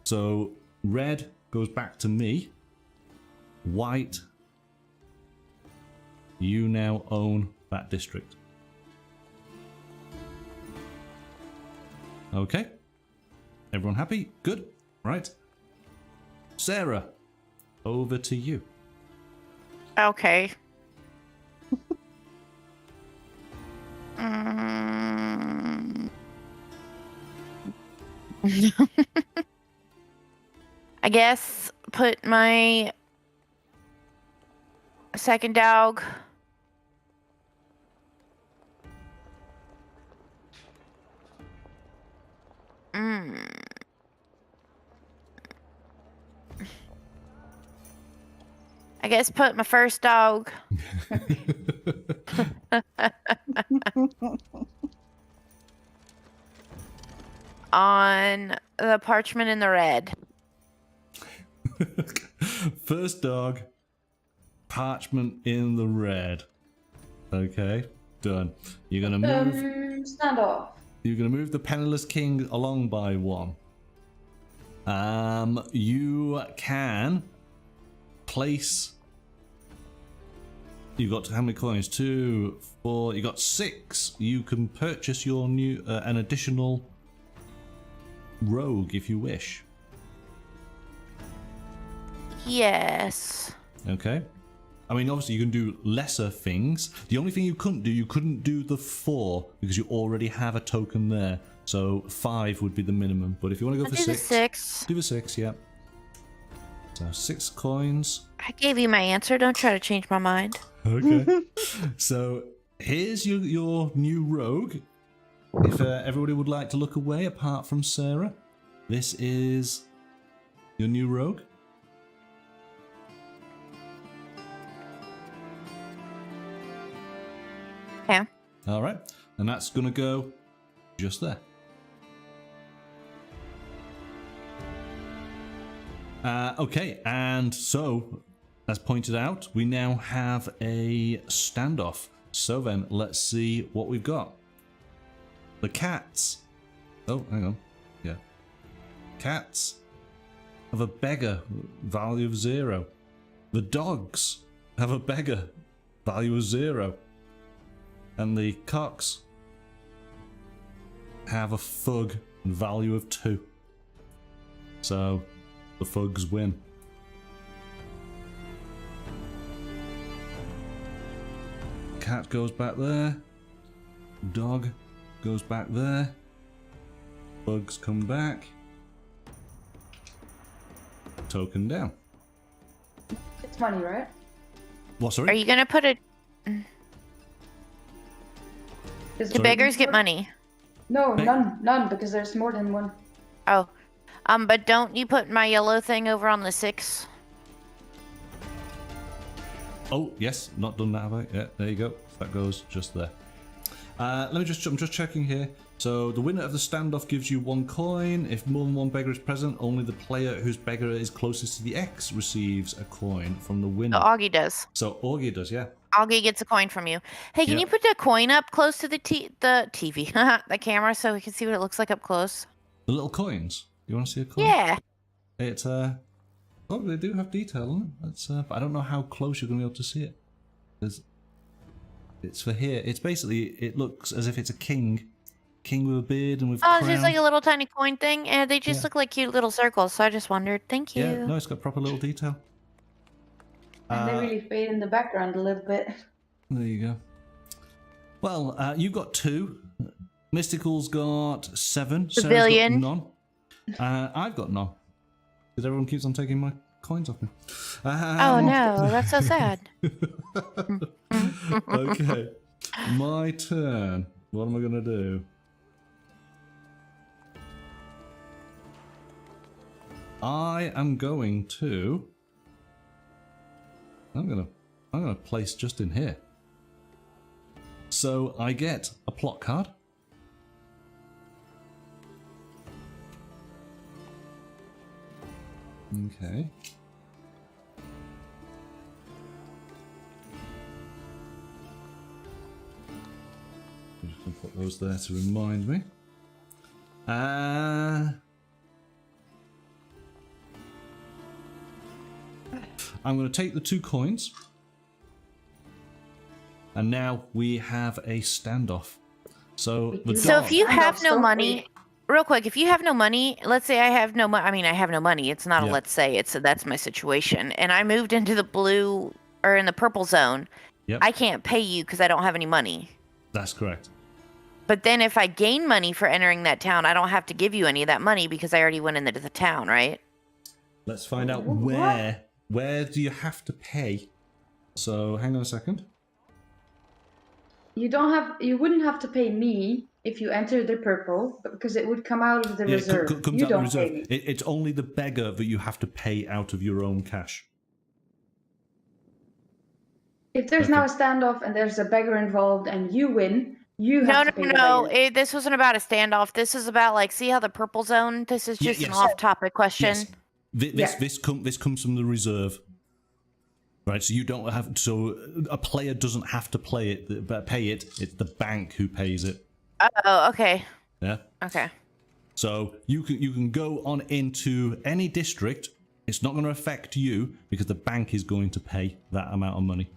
so red goes back to me. White, you now own that district. Okay, everyone happy? Good, right? Sarah, over to you. Okay. Mm. I guess put my second dog I guess put my first dog on the parchment in the red. First dog, parchment in the red. Okay, done. You're gonna move. Stand off. You're gonna move the penniless king along by 1. You can place. You got how many coins? 2, 4. You got 6. You can purchase your new an additional rogue if you wish. Yes. Okay. I mean, obviously you can do lesser things. The only thing you couldn't do the 4 because you already have a token there. So 5 would be the minimum. But if you want to go I'll for do the 6, 6. do the 6. Yeah. So 6 coins. I gave you my answer. Don't try to change my mind. Okay. So here's your new rogue. If everybody would like to look away, apart from Sarah, this is your new rogue. Yeah. All right, and that's gonna go just there. Okay, and so, as pointed out, we now have a standoff. So then, let's see what we've got. The cats. Oh, hang on. Yeah. Cats have a beggar, value of 0. The dogs have a beggar, value of 0. And the cocks have a fug, value of 2. So the fugs win. Cat goes back there. Dog goes back there. Bugs come back. Token down. It's money, right? What, sorry? Are you gonna put a? Do beggars get money? No, none, because there's more than one. Oh, but don't you put my yellow thing over on the 6? Oh, yes, not done that, have I? Yeah, there you go. That goes just there. I'm just checking here. So the winner of the standoff gives you 1 coin. If more than 1 beggar is present, only the player whose beggar is closest to the X receives a coin from the winner. So Augie does. So Augie does, yeah. Augie gets a coin from you. Hey, can you put the coin up close to the TV, the camera, so we can see what it looks like up close? The little coins. You want to see a coin? Yeah. It's oh, they do have detail on it. That's but I don't know how close you're going to be able to see it. It's for here. It's basically, it looks as if it's a king with a beard and with a crown. It's just like a little tiny coin thing, and they just look like cute little circles. So I just wondered. Thank you. Yeah, no, it's got proper little detail. And they really fade in the background a little bit. There you go. Well, you've got 2. Mystical's got 7. Civilian. Sarah's got none. I've got none. Because everyone keeps on taking my coins off me. Oh no, that's so sad. Okay. My turn. What am I going to do? I am going to... I'm gonna place just in here. So I get a plot card. Okay. I'm just gonna put those there to remind me. I'm going to take the 2 coins. And now we have a standoff. So if you have no money, real quick, if you have no money, let's say I have no money. I mean, I have no money. It's not a let's say. That's my situation. And I moved into the blue or in the purple zone. Yep. I can't pay you because I don't have any money. That's correct. But then if I gain money for entering that town, I don't have to give you any of that money because I already went into the town, right? Let's find out where do you have to pay. So hang on a second. You wouldn't have to pay me if you enter the purple, because it would come out of the reserve. Comes out of the reserve. It's only the beggar that you have to pay out of your own cash. If there's now a standoff and there's a beggar involved and you win, you have to pay the beggar. This wasn't about a standoff. This is about, like, see how the purple zone? This is just an off-topic question. Yes. This comes from the reserve. Right, so you don't have. So a player doesn't have to pay it. It's the bank who pays it. Oh, okay. Yeah. Okay. So you can go on into any district. It's not going to affect you because the bank is going to pay that amount of money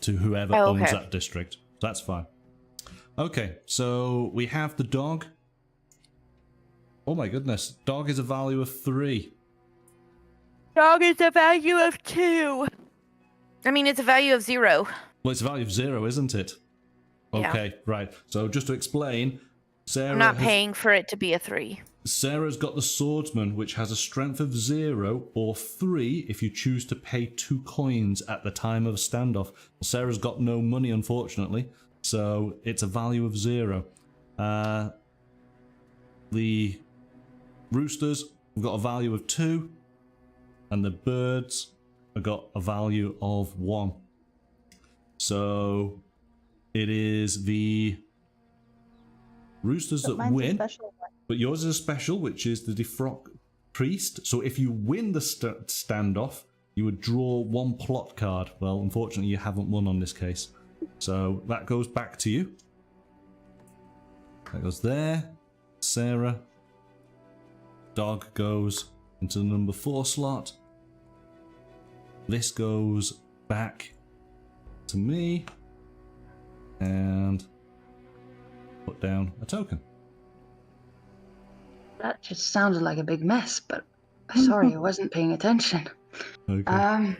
to whoever owns that district. So that's fine. Okay, so we have the dog. Oh my goodness, dog is a value of 3. Dog is a value of 2. I mean, it's a value of 0. Well, it's a value of 0, isn't it? Okay, right. So just to explain, I'm not paying for it to be a 3. Sarah's got the swordsman, which has a strength of 0 or 3 if you choose to pay 2 coins at the time of a standoff. Sarah's got no money, unfortunately, so it's a value of 0. The roosters have got a value of 2, and the birds have got a value of 1. So it is the roosters that win, but yours is a special, which is the Defrocked Priest. So if you win the standoff, you would draw 1 plot card. Well, unfortunately, you haven't won on this case. So that goes back to you. That goes there. Sarah. Dog goes into the number 4 slot. This goes back to me. And put down a token. That just sounded like a big mess, but sorry, I wasn't paying attention. Okay.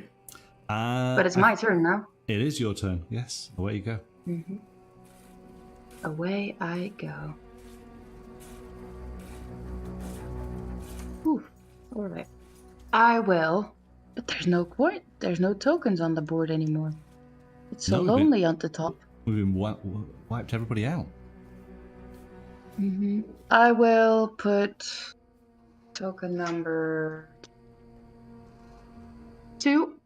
But it's my turn now. It is your turn. Yes. Away you go. Mm-hmm. Away I go. Whew. All right. I will. But there's no coin. There's no tokens on the board anymore. It's so lonely on the top. We've been wiped everybody out. Mm-hmm. I will put token number 2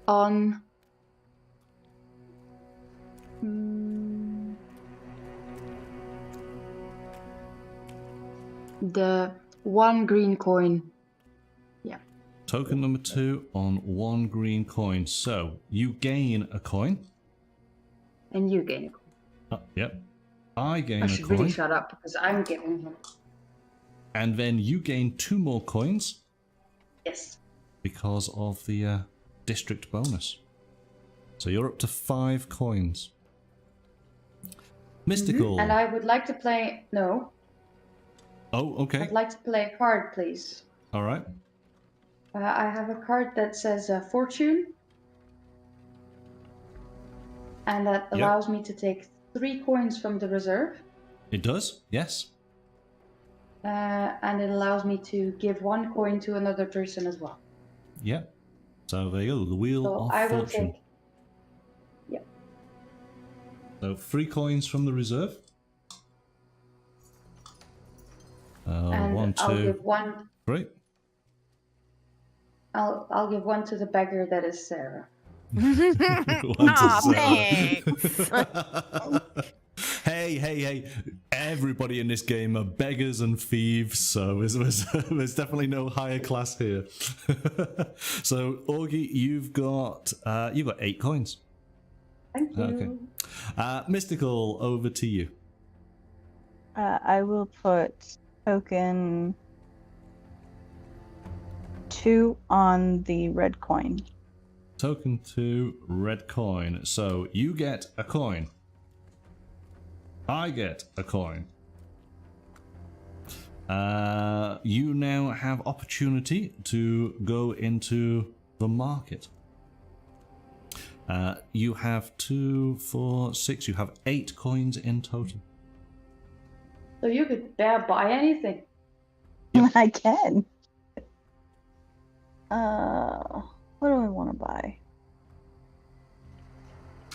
on the 1 green coin. Yeah. Token number 2 on 1 green coin. So you gain a coin. And you gain a coin. Yep. I gain I a should coin. really shut up because I'm giving him. And then you gain 2 more coins. Yes. Because of the district bonus. So you're up to 5 coins. Mystical. And I would like to play. No. Oh, okay. I'd like to play a card, please. All right. I have a card that says Fortune. And that allows me to take 3 coins from the reserve. It does, yes. And it allows me to give 1 coin to another person as well. Yeah. So there you go, the Wheel So of I will Fortune. take. Yeah. So 3 coins from the reserve. And 1, 2, I'll give 1. 3. I'll give 1 to the beggar that is Sarah. Aw, thanks. Hey. Everybody in this game are beggars and thieves, so there's definitely no higher class here. So, Augie, you've got 8 coins. Thank you. Okay. Mystical, over to you. I will put token 2 on the red coin. Token 2, red coin. So you get a coin. I get a coin. You now have opportunity to go into the market. You have 2, 4, 6. You have 8 coins in total. So you could buy anything. Yep. I can. What do I want to buy?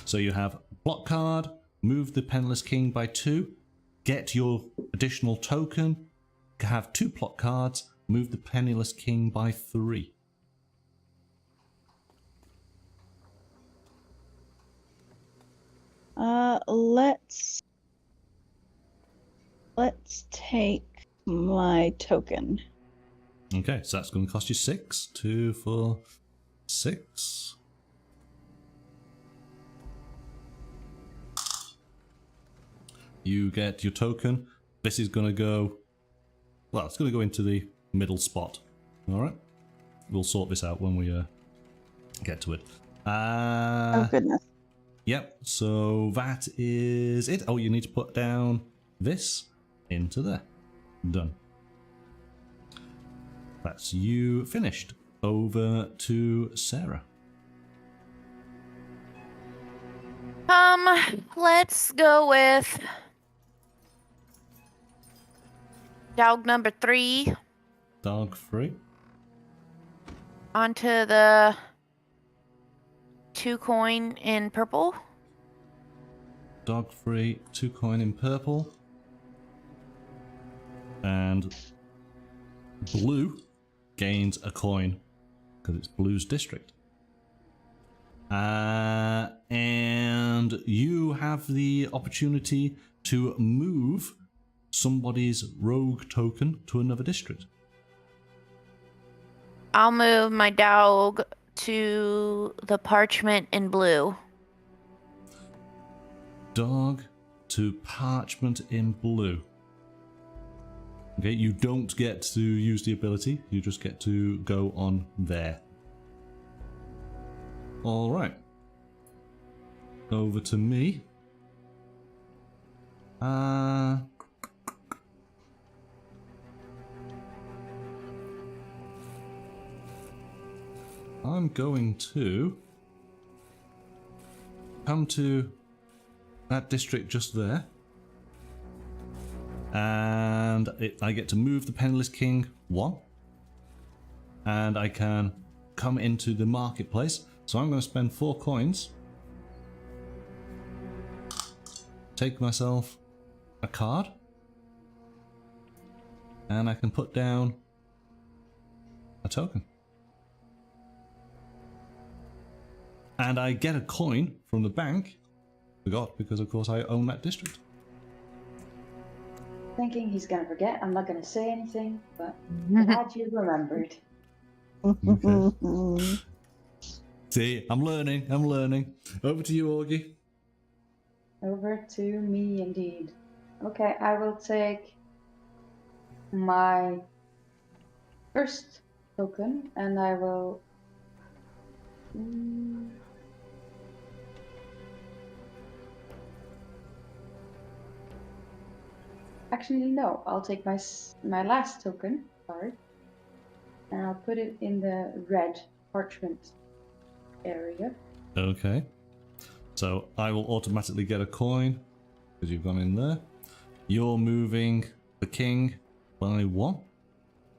So you have block card, move the Penniless King by 2, get your additional token, have 2 plot cards, move the Penniless King by 3. Let's take my token. Okay, so that's going to cost you 6. 2, 4, 6. You get your token. This is going to go... Well, it's going to go into the middle spot. Alright? We'll sort this out when we get to it. Oh, goodness. Yep, so that is it. Oh, you need to put down this into there. Done. That's you finished. Over to Sarah. Let's go with dog number 3 Dog free. onto the 2 coin in purple. Dog free, 2 coin in purple. And blue gains a coin because it's blue's district. And you have the opportunity to move somebody's rogue token to another district. I'll move my dog to the parchment in blue. dog to parchment in blue. Okay, you don't get to use the ability, you just get to go on there. Alright. Over to me. I'm going to come to that district just there. And I get to move the Penniless King 1. And I can come into the marketplace. So I'm going to spend 4 coins. Take myself a card. And I can put down a token. And I get a coin from the bank. Forgot, because of course I own that district. Thinking he's gonna forget. I'm not gonna say anything, but glad you remembered. Okay. See, I'm learning. Over to you, Augie. Over to me indeed. Okay, I will take my first token and I will actually no, I'll take my last token card and I'll put it in the red parchment area. Okay. So I will automatically get a coin because you've gone in there. You're moving the king by 1.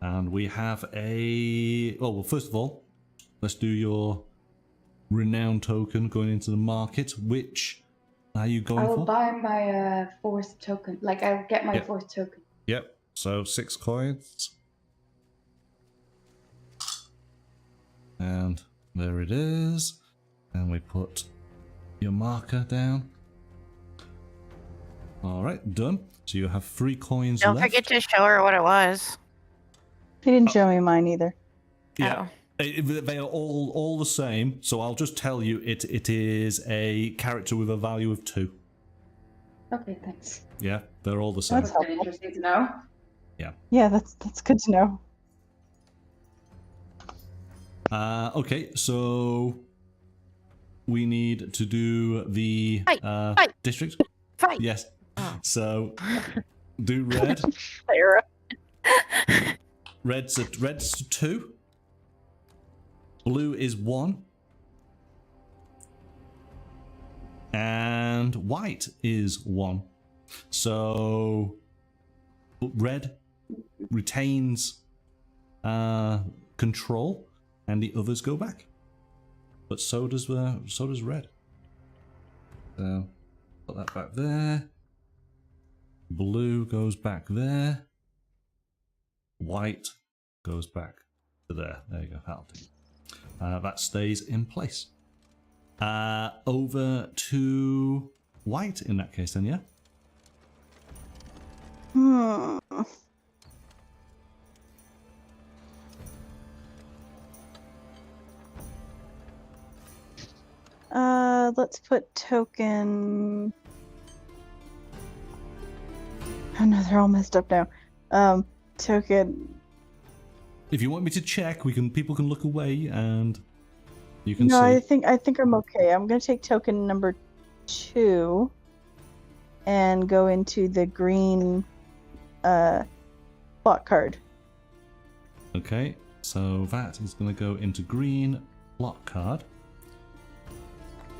And we have a... Oh, well, first of all, let's do your Renown token going into the market. Which are you going I for? will buy my fourth token. Like, I'll get my fourth token. Yep. So 6 coins. And there it is. And we put your marker down. Alright, done. So you have 3 coins Don't left. forget to show her what it was. He didn't show me mine either. Yeah. Oh. They are all the same, so I'll just tell you it is a character with a value of 2. Okay, thanks. Yeah, they're all the same. That's That's interesting to know. Yeah, that's good to know. Okay, so we need to do the Fight. district. Fight. Yes. Oh. So do red. Sarah. Red's 2. Blue is 1. And white is 1. So red retains control, and the others go back. But so does red. So put that back there. Blue goes back there. White goes back to there. There you go. That'll do. That stays in place. Over to white in that case then, yeah? Let's put token. Oh no, they're all messed up now. Token. If you want me to check, people can look away and you can No, see. I think I'm okay. I'm gonna take token number 2 and go into the green plot card. Okay, so that is going to go into green plot card.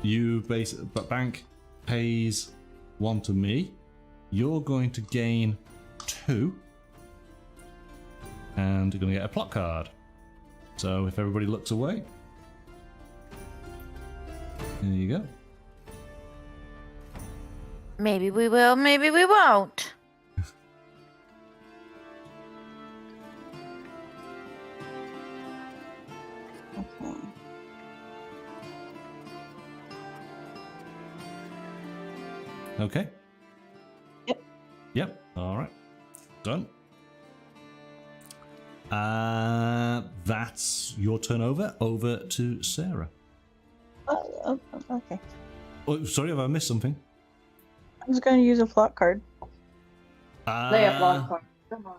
But bank pays 1 to me. You're going to gain 2. And you're going to get a plot card. So if everybody looks away. There you go. Maybe we will, maybe we won't. Okay. Okay? Yep. Yep. All right. Done. That's your turn over. Over to Sarah. Oh, okay. Oh, sorry, have I missed something? I was going to use a flock card. Lay a block card. Come on.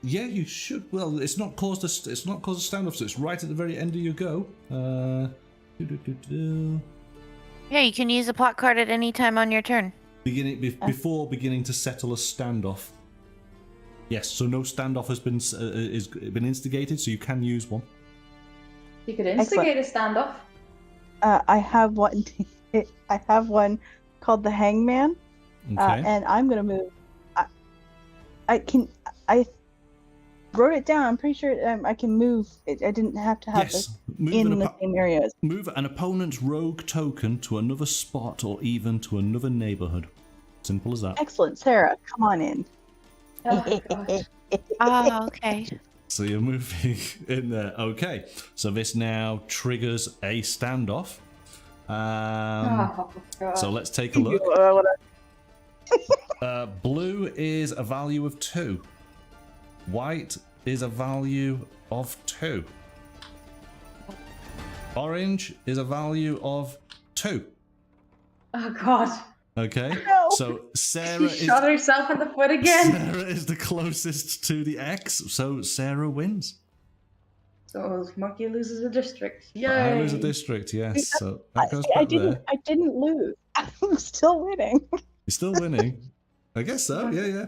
Yeah, you should. Well, it's not caused a standoff, so it's right at the very end of your go. Yeah, you can use a plot card at any time on your turn. Before beginning to settle a standoff. Yes, so no standoff has been instigated, so you can use one. You could instigate a standoff. I have one. I have one called the Hangman, Okay. and I'm gonna move. I wrote it down. I'm pretty sure I can move. I didn't have to have Yes, this move in the same area. Move an opponent's rogue token to another spot or even to another neighborhood. Simple as that. Excellent, Sarah. Come on in. Oh, God. Oh, okay. So you're moving in there. Okay. So this now triggers a standoff. Oh, God. So let's take a look. Blue is a value of 2. White is a value of 2. Orange is a value of 2. Oh, God. Okay. No. So Sarah She shot herself in the foot again. Sarah is the closest to the X, so Sarah wins. So Monkey loses a district. Yay! I lose a district, yes. So that goes I back there. didn't. I didn't lose. I'm still winning. You're still winning. I guess so. Yeah.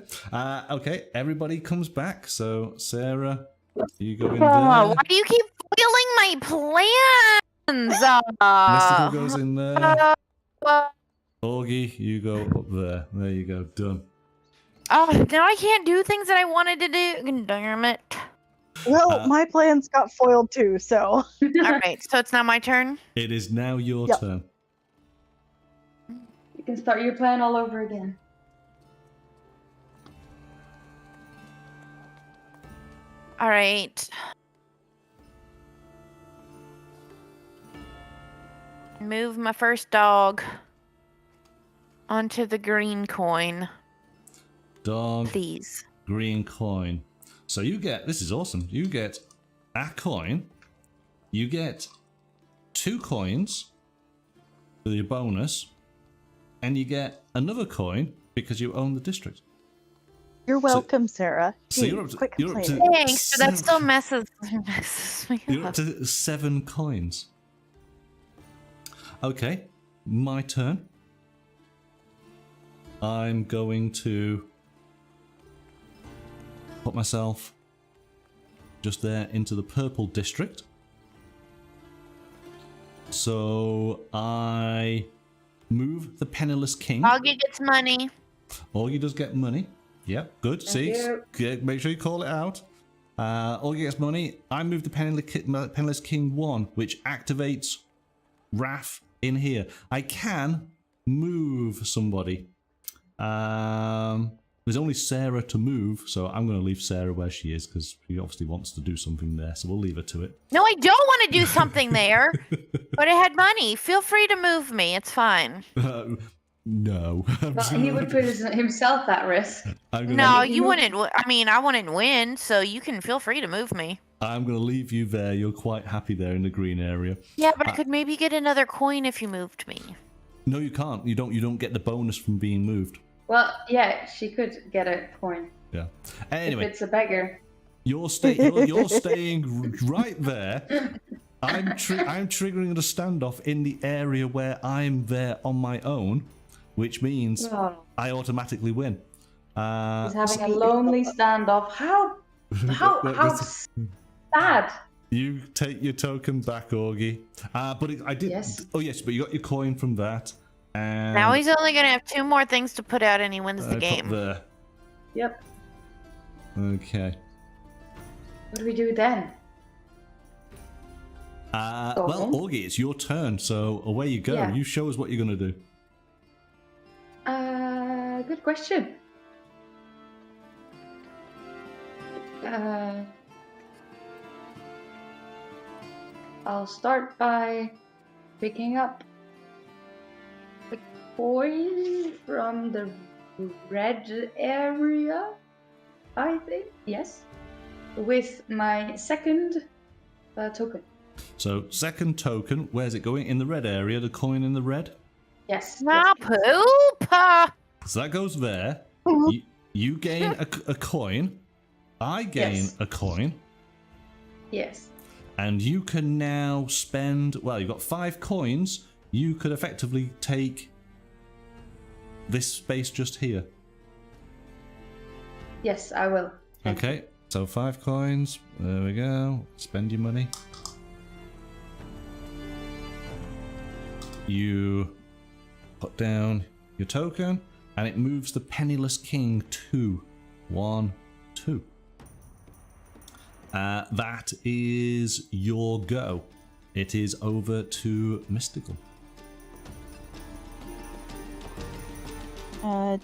Okay. Everybody comes back. So Sarah, you go in there. Oh, why do you keep foiling my plans? Mystical goes in there. Uh, Augie, you go up there. There you go. Done. Oh, now I can't do things that I wanted to do. Damn it. Well, my plans got foiled too. So All right, so it's now my turn. It is now your Yep. turn. You can start your plan all over again. All right. Move my first dog onto the green coin, Dog, please. green coin. So you get, this is awesome. You get a coin. You get 2 coins for your bonus. And you get another coin because you own the district. you're welcome, Sarah. So Gee, you're up to- quit you're up to- complaining. Thanks, but that still messes me You're up up. to 7 coins. Okay, my turn. I'm going to put myself just there into the purple district. So I move the penniless king. Augie gets money. Augie does get money. Yep, good. See, you. Good. Make sure you call it out. Augie gets money. I move the penniless king 1, which activates Wrath in here. I can move somebody. There's only Sarah to move, so I'm going to leave Sarah where she is because she obviously wants to do something there, so we'll leave her to it. No, I don't want to do something there, but I had money. Feel free to move me. It's fine. No. Well, he would put himself at risk. No, you wouldn't. I mean, I wouldn't win, so you can feel free to move me. I'm going to leave you there. You're quite happy there in the green area. Yeah, but I could maybe get another coin if you moved me. No, you can't. You don't get the bonus from being moved. Well, yeah, she could get a coin. Yeah. Anyway, If it's a beggar. you're staying right there. I'm triggering the standoff in the area where I'm there on my own, which means Oh, I automatically win. he's having a lonely standoff. How sad. You take your token back, Augie. I did. Yes. Oh yes, but you got your coin from that. And Now he's only going to have 2 more things to put out and he wins the put game. there. Yep. Okay. What do we do then? Well, Augie, it's your turn, so away you go. Yeah. You show us what you're gonna do. Good question. I'll start by picking up the coin from the red area, I think. Yes. With my second token. So, second token, where's it going? In the red area, the coin in the red? Yes. Ah, yes. poop! So that goes there. Mhm. You gain a coin. I gain Yes. a coin. Yes. And you can now spend... Well, you've got 5 coins. You could effectively take this space just here. Yes, I will. Thank Okay, so 5 coins. There we go. Spend your money. You put down your token, and it moves the Penniless King 2. 1, 2. That is your go. It is over to Mystical.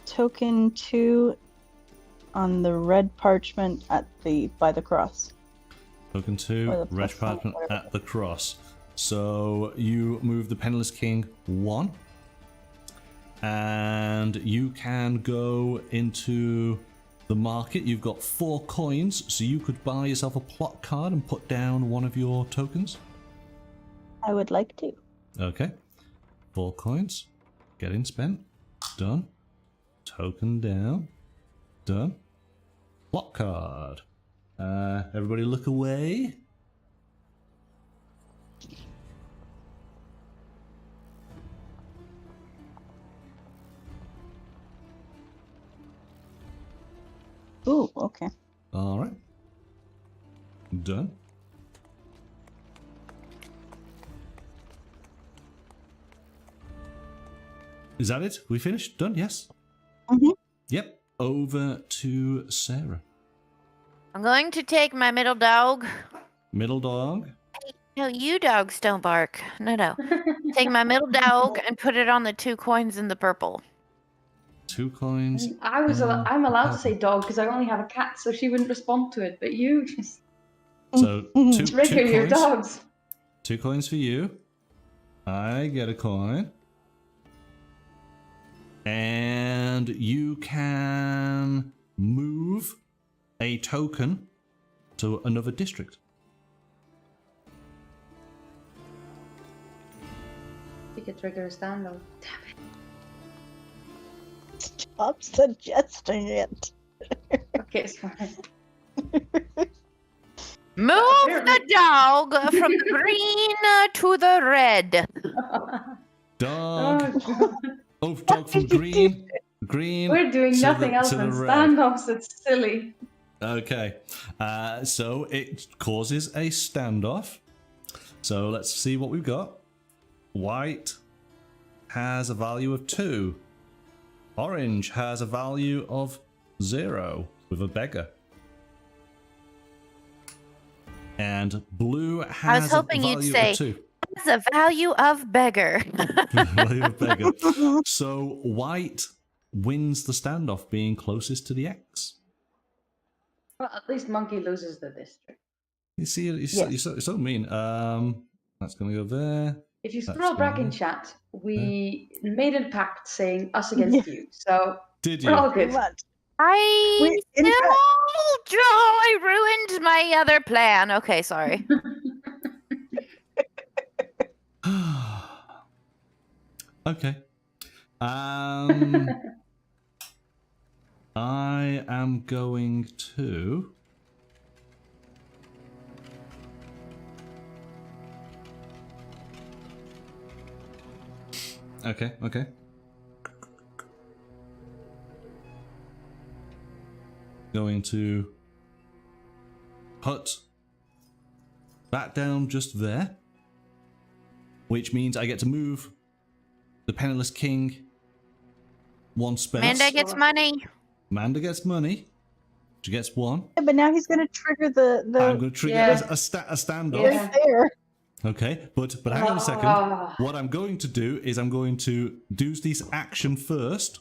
Token 2 on the red parchment by the cross. Token 2, Or the red plus sign, parchment whatever. at the cross. So you move the Penniless King 1. And you can go into the market. You've got 4 coins, so you could buy yourself a plot card and put down one of your tokens. I would like to. Okay. 4 coins. Getting spent. Done. Token down. Done. Plot card. Everybody look away. Ooh, okay. All right. Done. Is that it? We finished? Done? Yes. Mm-hmm. Yep. Over to Sarah. I'm going to take my middle dog. Middle dog. No, you dogs don't bark. No. Take my middle dog and put it on the 2 coins in the purple. 2 coins. I'm allowed to say dog because I only have a cat, so she wouldn't respond to it. But you just So two trigger your coins. dogs. 2 coins for you. I get a coin. And you can move a token to another district. You could trigger a standoff. Damn Stop suggesting it. it. Okay, it's fine. Move the dog from the green to the red. Dog. Oh, Oh, dog from green. Green. we're doing to nothing the- else to than the red. standoffs. It's silly. Okay. So it causes a standoff. So let's see what we've got. White has a value of 2. Orange has a value of 0 with a beggar. And blue has I was hoping a you'd value say- of 2. It's a value of beggar. Value of beggar. So white wins the standoff, being closest to the X. Well, at least Monkey loses the district. You see, you're Yes. so mean. That's going to go there. If you That's scroll back in fine. chat, we made a pact saying us against you. So Did we're all you? good. What? I Wait, in fact- I ruined my other plan. Okay, sorry. Okay. I am going to. Okay. Going to put that down just there, which means I get to move the Penniless King 1 space. Amanda gets money. Amanda gets money. She gets 1. Yeah, but now he's going to trigger the I'm going to trigger Yeah. a standoff. Yeah. right there. Okay, but hang on a second. Ah. What I'm going to do is I'm going to do this action first.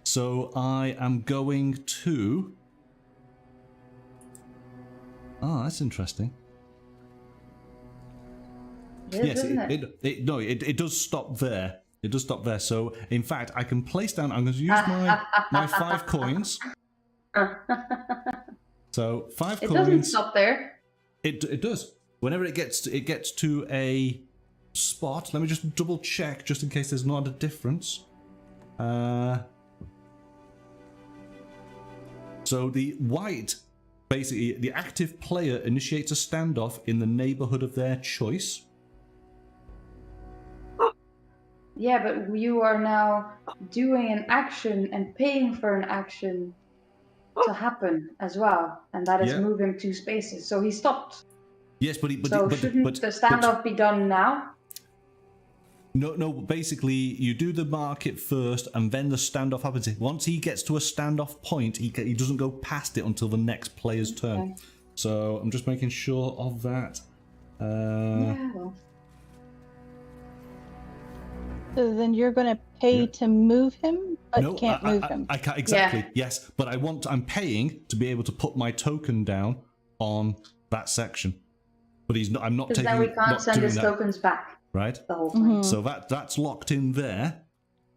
So I am going to. Oh, that's interesting. Yes, Isn't it does stop there. It does stop there. So in fact, I can place down. I'm going to use my 5 coins. So 5 It coins. doesn't stop there. It does. Whenever it gets to a spot, let me just double check just in case there's not a difference. So the white, basically, the active player initiates a standoff in the neighborhood of their choice. Yeah, but you are now doing an action and paying for an action to happen as well, and that is Yeah. moving 2 spaces. So he stopped. Yes, but Shouldn't the standoff be done now? No. Basically, you do the market first, and then the standoff happens. Once he gets to a standoff point, he doesn't go past it until the next player's turn. Okay. So I'm just making sure of that. Yeah. Well. So then you're going to pay to move him, but No, can't move him. I can't exactly. Yeah. Yes, but I'm paying to be able to put my token down on that section. But I'm not Because taking. then we can't not send doing his that, tokens back right? the whole time. So that's locked in there.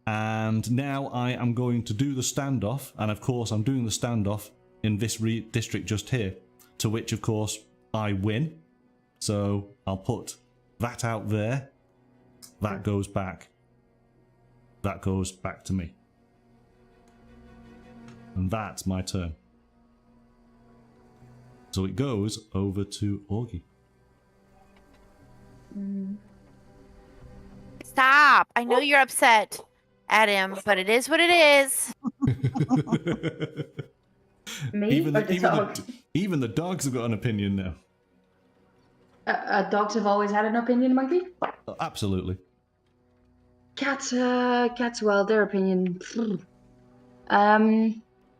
And now I am going to do the standoff, and of course I'm doing the standoff in this district just here, to which of course I win. So I'll put that out there. That goes back. That goes back to me. And that's my turn. So it goes over to Augie. Stop. I know you're upset at him, but it is what it is. Me or the dog? Even the dogs have got an opinion now. Dogs have always had an opinion, Monkey? Absolutely. Cats, well, their opinion.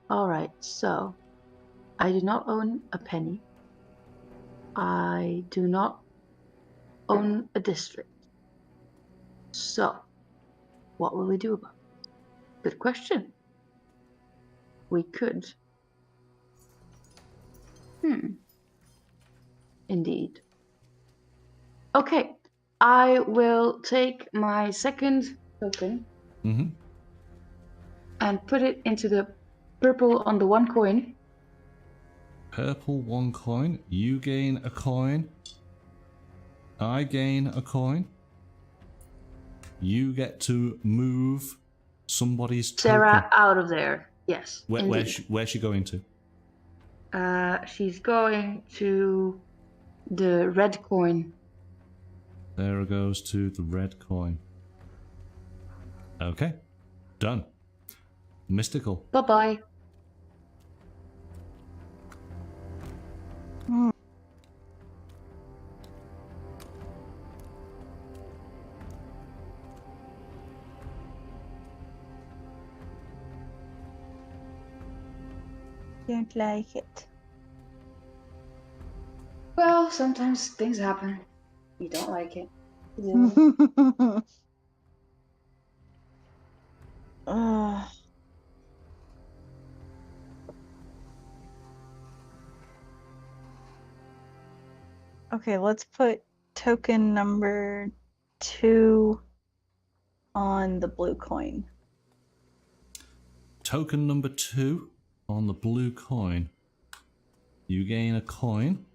Alright, so I do not own a penny. I do not own a district. So, what will we do about it? Good question. We could. Indeed. Okay. I will take my second token and put it into the purple on the 1 coin. Purple 1 coin. You gain a coin. I gain a coin. You get to move somebody's token. Sarah out of there. Yes. Where's she going to? She's going to the red coin. Sarah goes to the red coin. Okay. Done. Mystical. Bye-bye. Don't like it. Well, sometimes things happen. You don't like it. Yeah. Okay, let's put token number 2 on the blue coin. Token number 2 on the blue coin. You gain a coin.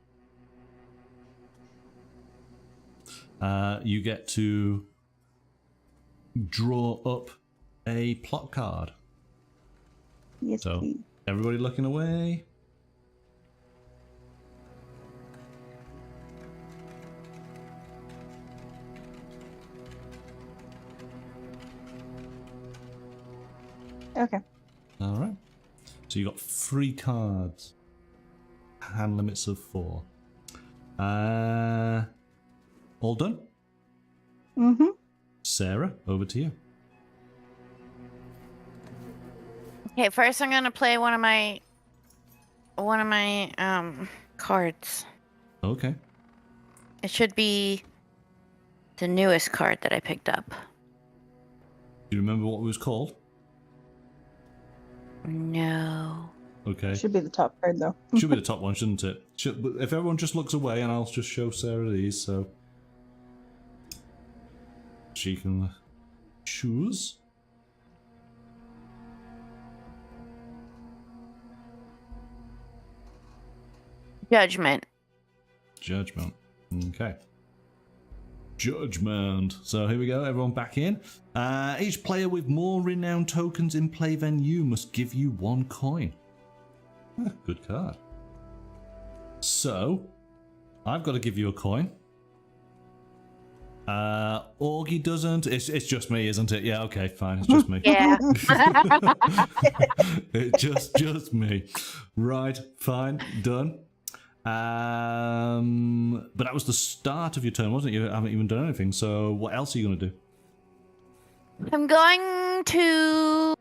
You get to draw up a plot card. Yes, So, please. everybody looking away. Okay. All right. So you got 3 cards. Hand limits of 4. All done? Sarah, over to you. Okay, first I'm gonna play one of my cards. Okay. It should be the newest card that I picked up. Do you remember what it was called? No. Okay. Should be the top card, though. Should be the top one, shouldn't it? If everyone just looks away, and I'll just show Sarah these, so she can choose. Judgment. Judgment. Okay. Judgment. So here we go, everyone back in. Each player with more renowned tokens in play than you must give you 1 coin. Good card. So, I've got to give you a coin. Augie doesn't. It's just me, isn't it? Yeah, okay, fine. It's just me. Yeah. It's just me. Right, fine, done. But that was the start of your turn, wasn't it? You haven't even done anything. So, what else are you going to do? I'm going to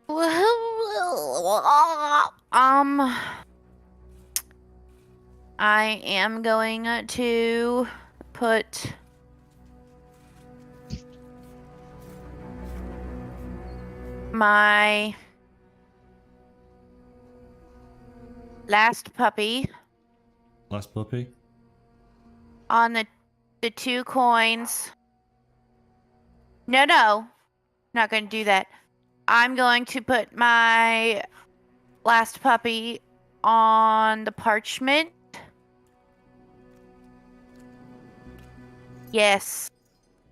I am going to put my last puppy Last puppy? on the 2 coins. No, not going to do that. I'm going to put my last puppy on the parchment. Yes,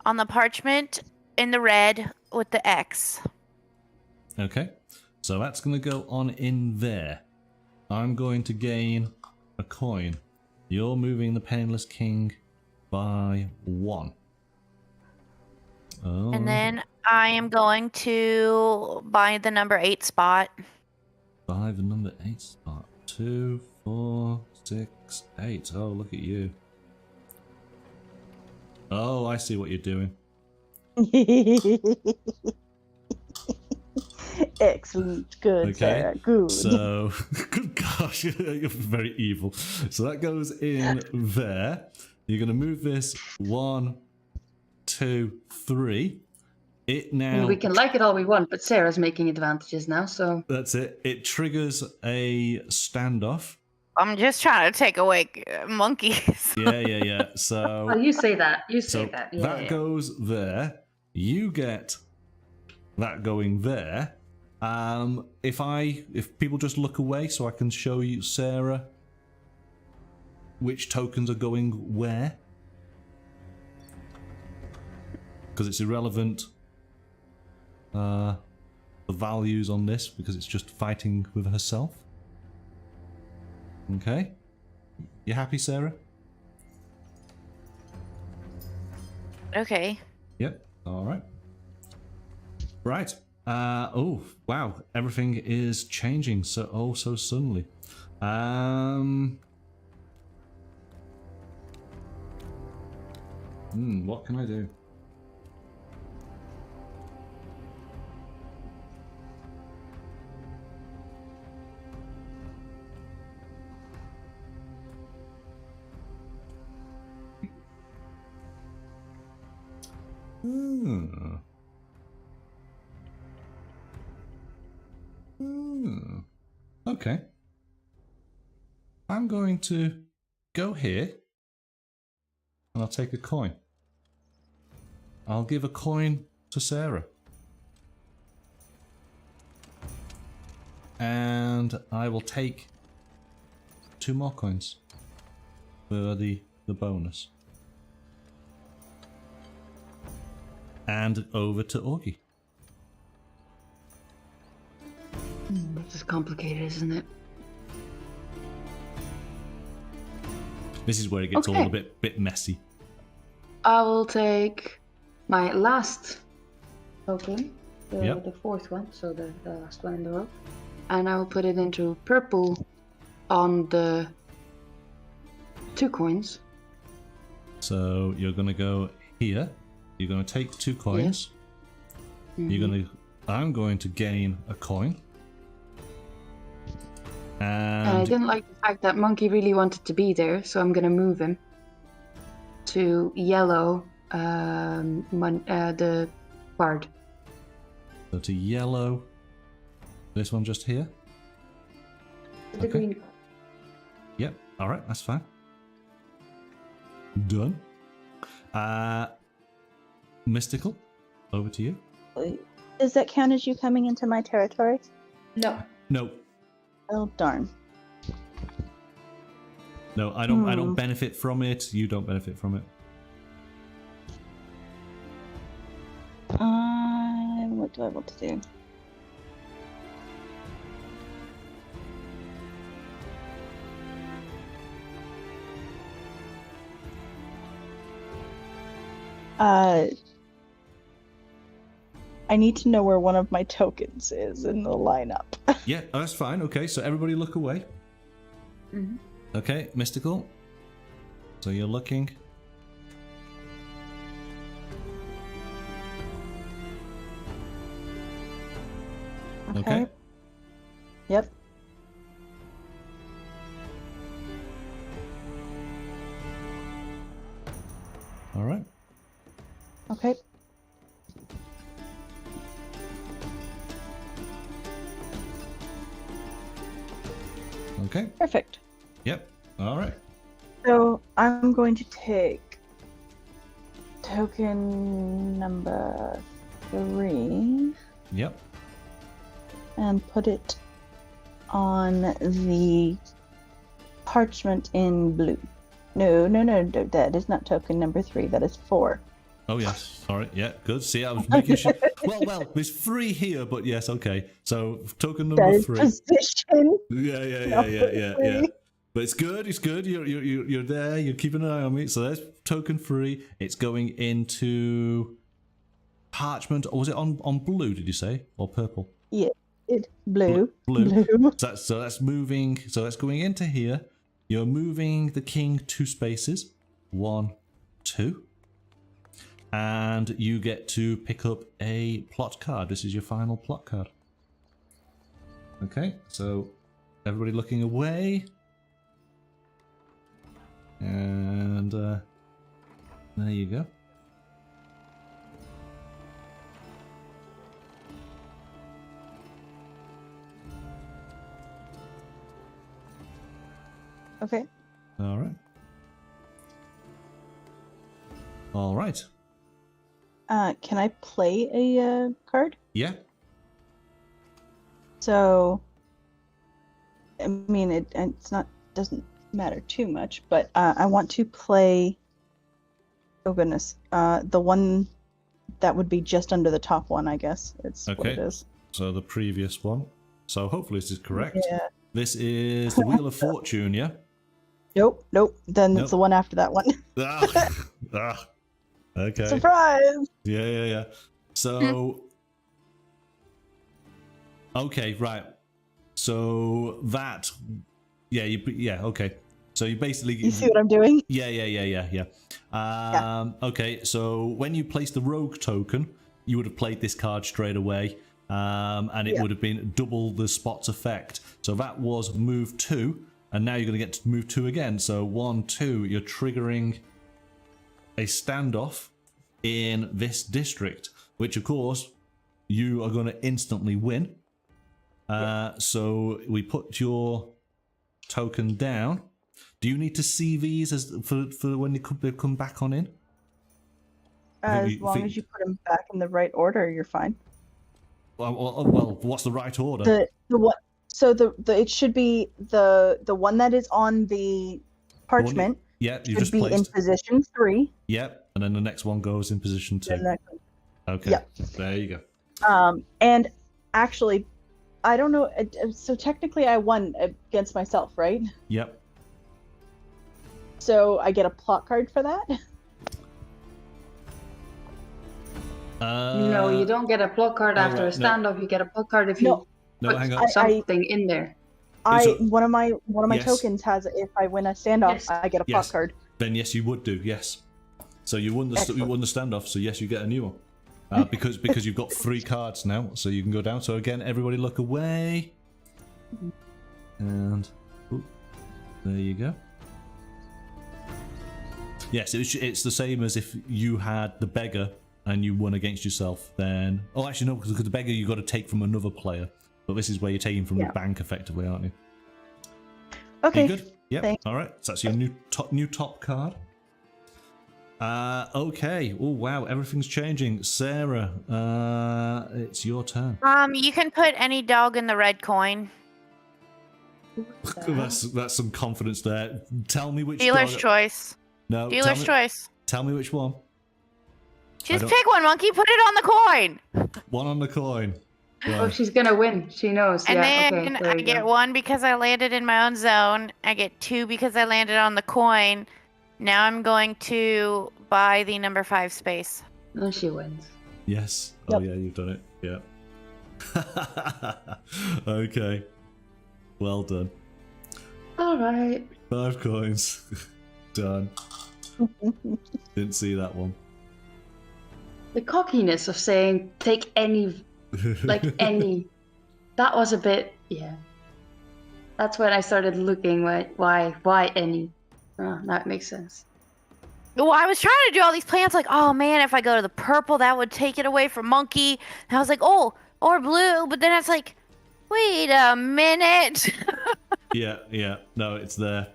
on the parchment in the red with the X. Okay, so that's going to go on in there. I'm going to gain a coin. You're moving the Penniless King by 1. Oh. And then I am going to buy the number 8 spot. Buy the number 8 spot. 2, 4, 6, 8. Oh, look at you. Oh, I see what you're doing. Excellent. Good, Okay, Sarah. Good. So, good gosh, you're very evil. So that goes in there. You're going to move this 1, 2, 3. It I now. mean, we can like it all we want, but Sarah's making advantages now, so. That's it. It triggers a standoff. I'm just trying to take away monkeys. Yeah. So. Well, you say that. You say So that. that goes there. You get that going there. If people just look away, so I can show you, Sarah, which tokens are going where, because it's irrelevant. The values on this, because it's just fighting with herself. Okay, you happy, Sarah? Okay. Yep. All right. Right. Oh, wow. Everything is changing so suddenly. What can I do? Okay. I'm going to go here and I'll take a coin. I'll give a coin to Sarah. And I will take 2 more coins for the bonus. And over to Augie. This is complicated, isn't it? This is where it gets all a bit messy. I will take my last token, the 4th one, so the last one in the row, and I will put it into purple on the 2 coins. So you're going to go here. You're going to take 2 coins. Mm-hmm. I'm going to gain a coin. And I didn't like the fact that Monkey really wanted to be there, so I'm going to move him to yellow, the card. So to yellow, this one just here. The green card. Yep. All right, that's fine. Done. Mystical, over to you. Does that count as you coming into my territory? No. No. Oh, darn. No, I don't benefit from it. You don't benefit from it. What do I want to do? I need to know where one of my tokens is in the lineup. Yeah, that's fine. Okay, so everybody look away. Mm-hmm. Okay, Mystical. So you're looking. Okay. Yep. All right. Okay. Okay. Perfect. Yep. All right. So I'm going to take token number 3 Yep. and put it on the parchment in blue. No, that is not token number 3. That is 4. Oh yes. All right. Yeah. Good. See, I was making sure. Well. There's 3 here, but yes. Okay. So token That number is 3. position. Yeah. But it's good. It's good. You're there. You're keeping an eye on me. So there's token 3. It's going into parchment. Or was it on blue? Did you say, or purple? Yeah, it's blue. Blue. So that's moving. So that's going into here. You're moving the king 2 spaces. 1, 2. And you get to pick up a plot card. This is your final plot card. Okay, so everybody looking away. And there you go. Okay. All right. All right. Can I play a card? Yeah. So, I mean, it's not doesn't matter too much, but I want to play. Oh goodness, the one that would be just under the top one, I guess. It's what it is. So the previous one. So hopefully this is correct. Yeah. This is the Wheel of Fortune, yeah? Nope. Then Nope. it's the one after that one. Okay. Surprise! Yeah. So, okay, right. So that, okay. So you basically, You see what I'm doing? Yeah. Okay, so when you place the rogue token, you would have played this card straight away, and it would have been double the spot's effect. So that was move 2, and now you're going to get to move 2 again. So 1, 2, you're triggering a standoff in this district, which of course you are going to instantly win. So we put your token down. Do you need to see these as for when they come back on in? As long as you put them back in the right order, you're fine. Well, what's the right order? The what? So the it should be the one that is on the parchment. Yeah, you should just be placed. in position 3. Yep, and then the next one goes in position 2. Okay. Yep. There you go. And actually, I don't know. So technically, I won against myself, right? Yep. So I get a plot card for that. No, you don't get a plot card after a standoff. You get a plot card if you No, put hang on. something in there. One of my Yes. tokens has, if I win a standoff, Yes. I get a plot card. Then yes, you would do. Yes. So you won the standoff. So yes, you get a new one. Because you've got 3 cards now, so you can go down. So again, everybody look away. And there you go. Yes, it's the same as if you had the beggar and you won against yourself. Then, actually no, because the beggar you got to take from another player. But this is where you're taking from the bank, effectively, aren't you? Okay. Are you good? Yep. Thanks. All right. So that's your new top card. Okay. Oh wow, everything's changing. Sarah, it's your turn. You can put any dog in the red coin. That's some confidence there. Tell me which Dealer's dog... choice. No. Dealer's choice. Tell me which one. Just pick one, monkey. Put it on the coin. One on the coin. Right. Oh, she's gonna win. She knows. And yeah, then okay, I get 1 because I landed in my own zone. I get 2 because I landed on the coin. Now I'm going to by the number 5 space. No, she wins. Yes. Yep. Oh yeah, you've done it. Yeah. Okay. Well done. All right. 5 coins. Done. Didn't see that one. The cockiness of saying take any, like any, that was a bit, yeah. That's when I started looking like why any? Oh, that makes sense. Well, I was trying to do all these plans, like, oh man, if I go to the purple, that would take it away from monkey. And I was like, oh, or blue, but then I was like, wait a minute. Yeah. No, it's there.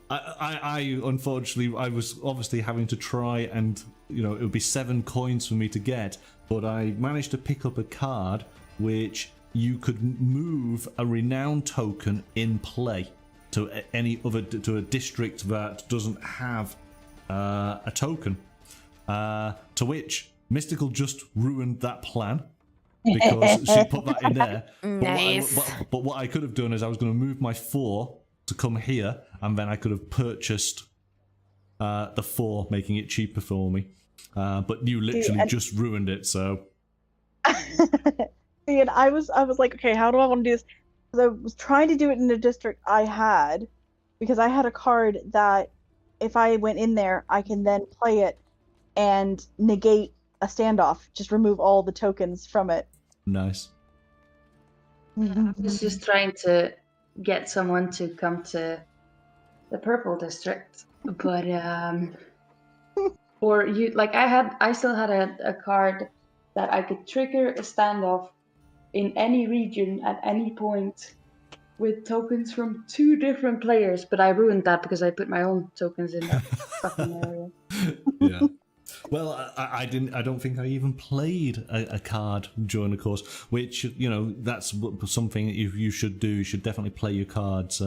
I unfortunately, I was obviously having to try and, it would be 7 coins for me to get, but I managed to pick up a card which you could move a Renown token in play to to a district that doesn't have a token. To which Mystical just ruined that plan because she put that in there. Nice. But what I could have done is I was going to move my 4 to come here, and then I could have purchased the 4, making it cheaper for me. But you literally just ruined it. So. See, and I was like, okay, how do I want to do this? Because I was trying to do it in the district I had, because I had a card that if I went in there, I can then play it and negate a standoff. Just remove all the tokens from it. Nice. I was just trying to get someone to come to the purple district, but or you like I still had a card that I could trigger a standoff in any region at any point with tokens from 2 different players, but I ruined that because I put my own tokens in that fucking area. Yeah. Well, I don't think I even played a card during the course, which, that's something that you should do. You should definitely play your cards,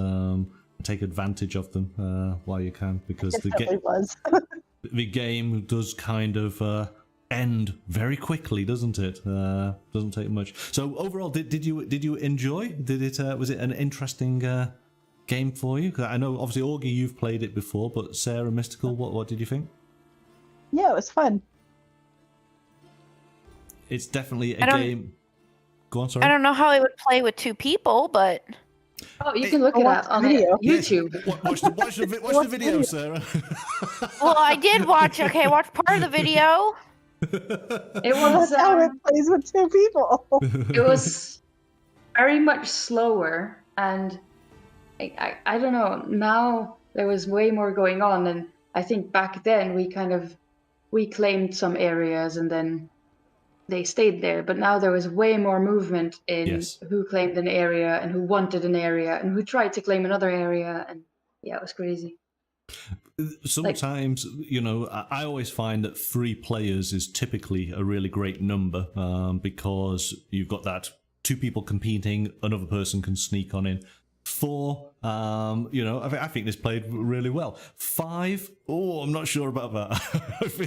take advantage of them while you can, because the game does kind of end very quickly, doesn't it? Doesn't take much. So overall, did you enjoy? Did it was it an interesting game for you? 'Cause I know obviously Augie, you've played it before, but Sarah, Mystical, what did you think? Yeah, it was fun. It's definitely a game. Go on, sorry. I don't know how it would play with 2 people, but Oh, you can look it up on video. YouTube. Watch the video, Sarah. well, I did watch. Okay, watch part of the video. It was That's how it plays with 2 people. it was very much slower, and I don't know, now there was way more going on, and I think back then we claimed some areas and then they stayed there, but now there was way more movement in who claimed an area and who wanted an area and who tried to claim another area, and yeah, it was crazy. Sometimes, I always find that 3 players is typically a really great number because you've got that 2 people competing, another person can sneak on in. 4, I think this played really well. 5, I'm not sure about that.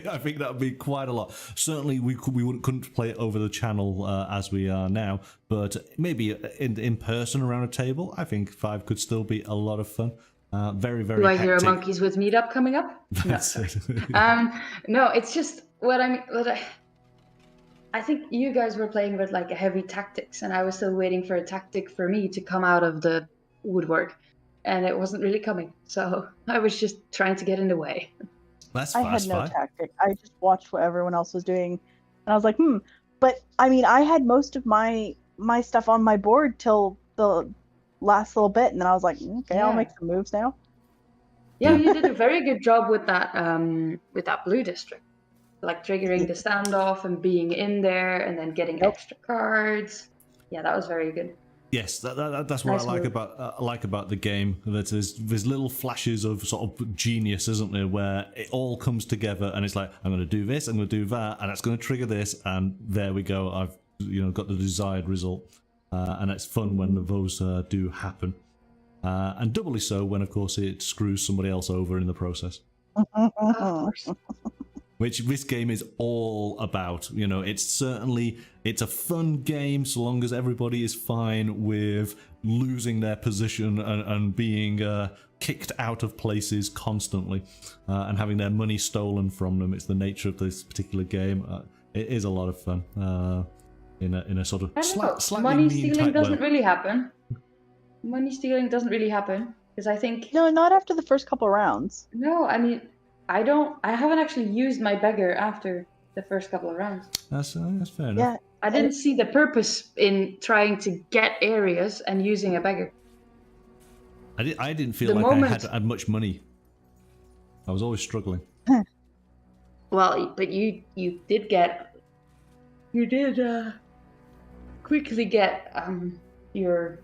I think that would be quite a lot. Certainly, we couldn't play it over the channel as we are now, but maybe in person around a table, I think 5 could still be a lot of fun. Very, very. Do I hectic. hear a Monkeys with meetup coming up? That's it. No, it's just I think you guys were playing with like a heavy tactics, and I was still waiting for a tactic for me to come out of the woodwork, and it wasn't really coming, so I was just trying to get in the way. I had no tactic. I just watched what everyone else was doing, and I was like, But I mean, I had most of my stuff on my board till the last little bit, and then I was like, okay, I'll make some moves now. Yeah, you did a very good job with that blue district, like triggering the standoff and being in there, and then getting extra cards. Yeah, that was very good. Yes, that's what I like about the game. That there's little flashes of sort of genius, isn't there, where it all comes together, and it's like, I'm going to do this, I'm going to do that, and that's going to trigger this, and there we go. I've got the desired result, and it's fun when those do happen, and doubly so when, of course, it screws somebody else over in the process. Of course. Which this game is all about. It's a fun game so long as everybody is fine with losing their position and being kicked out of places constantly and having their money stolen from them. It's the nature of this particular game. It is a lot of fun in a sort of slightly money mean stealing type doesn't way. really happen. Money stealing doesn't really happen because I think No, not after the first couple rounds. no. I mean, I haven't actually used my beggar after the first couple of rounds. That's fair enough. Yeah, I didn't see the purpose in trying to get areas and using a beggar. I didn't feel The like moment- I had much money. I was always struggling. Well, but you did quickly get your.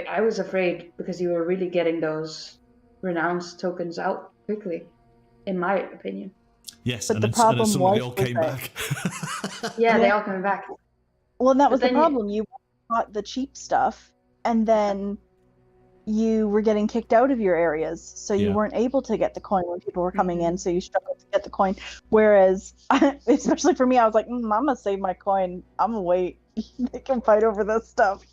I was afraid because you were really getting those Renown's tokens out quickly, in my opinion. Yes, But and the then problem suddenly they was all came that- back. Yeah, they Yeah. all coming back. well, and that was But the then you- problem. You bought the cheap stuff, and then you were getting kicked out of your areas, so you Yeah. weren't able to get the coin when people were coming in. So you struggled to get the coin. Whereas, especially for me, I was like, I'm gonna save my coin. I'm gonna wait. They can fight over this stuff.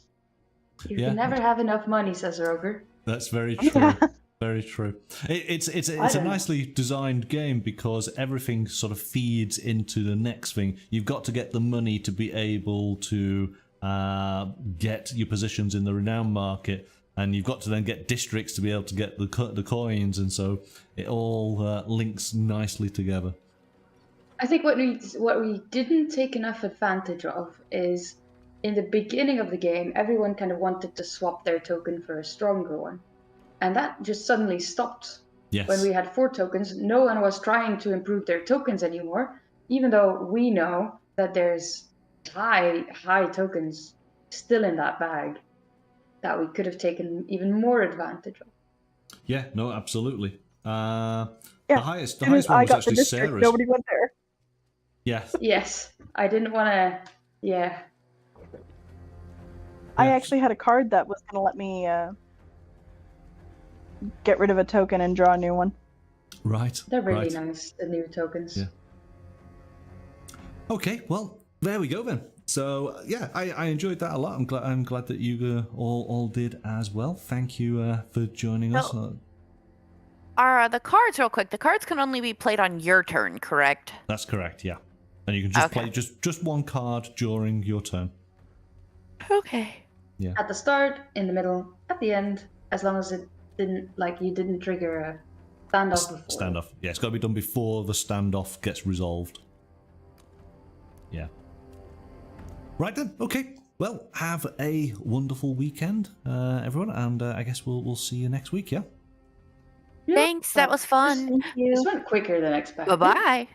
You Yeah. can never have enough money, says Roger. That's very true. Yeah. Very true. It's I a don't know. nicely designed game because everything sort of feeds into the next thing. You've got to get the money to be able to get your positions in the Renown market, and you've got to then get districts to be able to get the coins, and so it all links nicely together. I think what we didn't take enough advantage of is in the beginning of the game, everyone kind of wanted to swap their token for a stronger one. And that just suddenly stopped. Yes. When we had 4 tokens, no one was trying to improve their tokens anymore, even though we know that there's high tokens still in that bag that we could have taken even more advantage of. Yeah, no, absolutely. Yeah, The highest As soon as one I was got the actually district, Sarah's. nobody went there. Yeah. Yes, I didn't want to. Yeah, I Yeah. actually had a card that was gonna let me get rid of a token and draw a new one. Right. they're really right. nice, the new tokens. Yeah. Okay, well, there we go then. So yeah, I enjoyed that a lot. I'm glad that you all did as well. Thank you for joining us. The cards, real quick. The cards can only be played on your turn, correct? That's correct. Yeah, and you can just Okay. play just one card during your turn. Okay. Yeah. At the start, in the middle, at the end, as long as it didn't you didn't trigger a standoff before. Standoff. Yeah, it's got to be done before the standoff gets resolved. Yeah. Right then. Okay. Well, have a wonderful weekend, everyone, and I guess we'll see you next week. Yeah. Yeah. Thanks. That was fun. Thank This you. went quicker than expected. Bye-bye.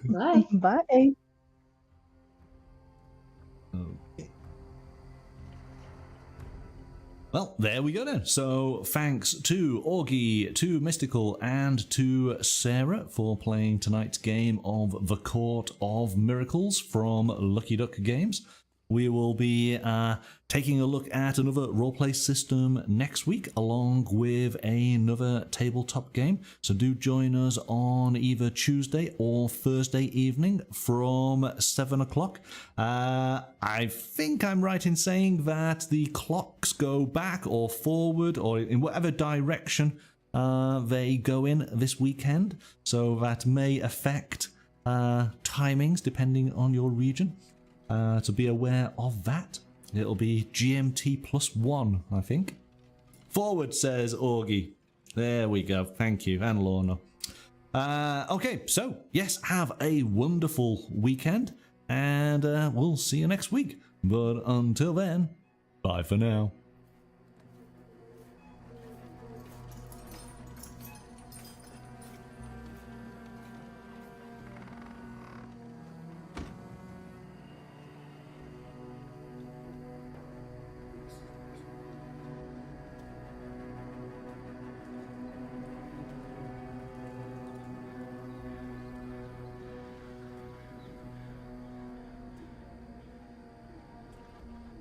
Bye. Bye. Okay. Well, there we go then. So thanks to Augie, to Mystical, and to Sarah for playing tonight's game of The Court of Miracles from Lucky Duck Games. We will be taking a look at another roleplay system next week, along with another tabletop game. So do join us on either Tuesday or Thursday evening from 7 o'clock. I think I'm right in saying that the clocks go back or forward or in whatever direction they go in this weekend. So that may affect timings depending on your region. To be aware of that. It'll be GMT +1, I think. Forward, says Augie. There we go. Thank you. And Lorna. Okay, so, yes, have a wonderful weekend. And we'll see you next week. But until then, bye for now.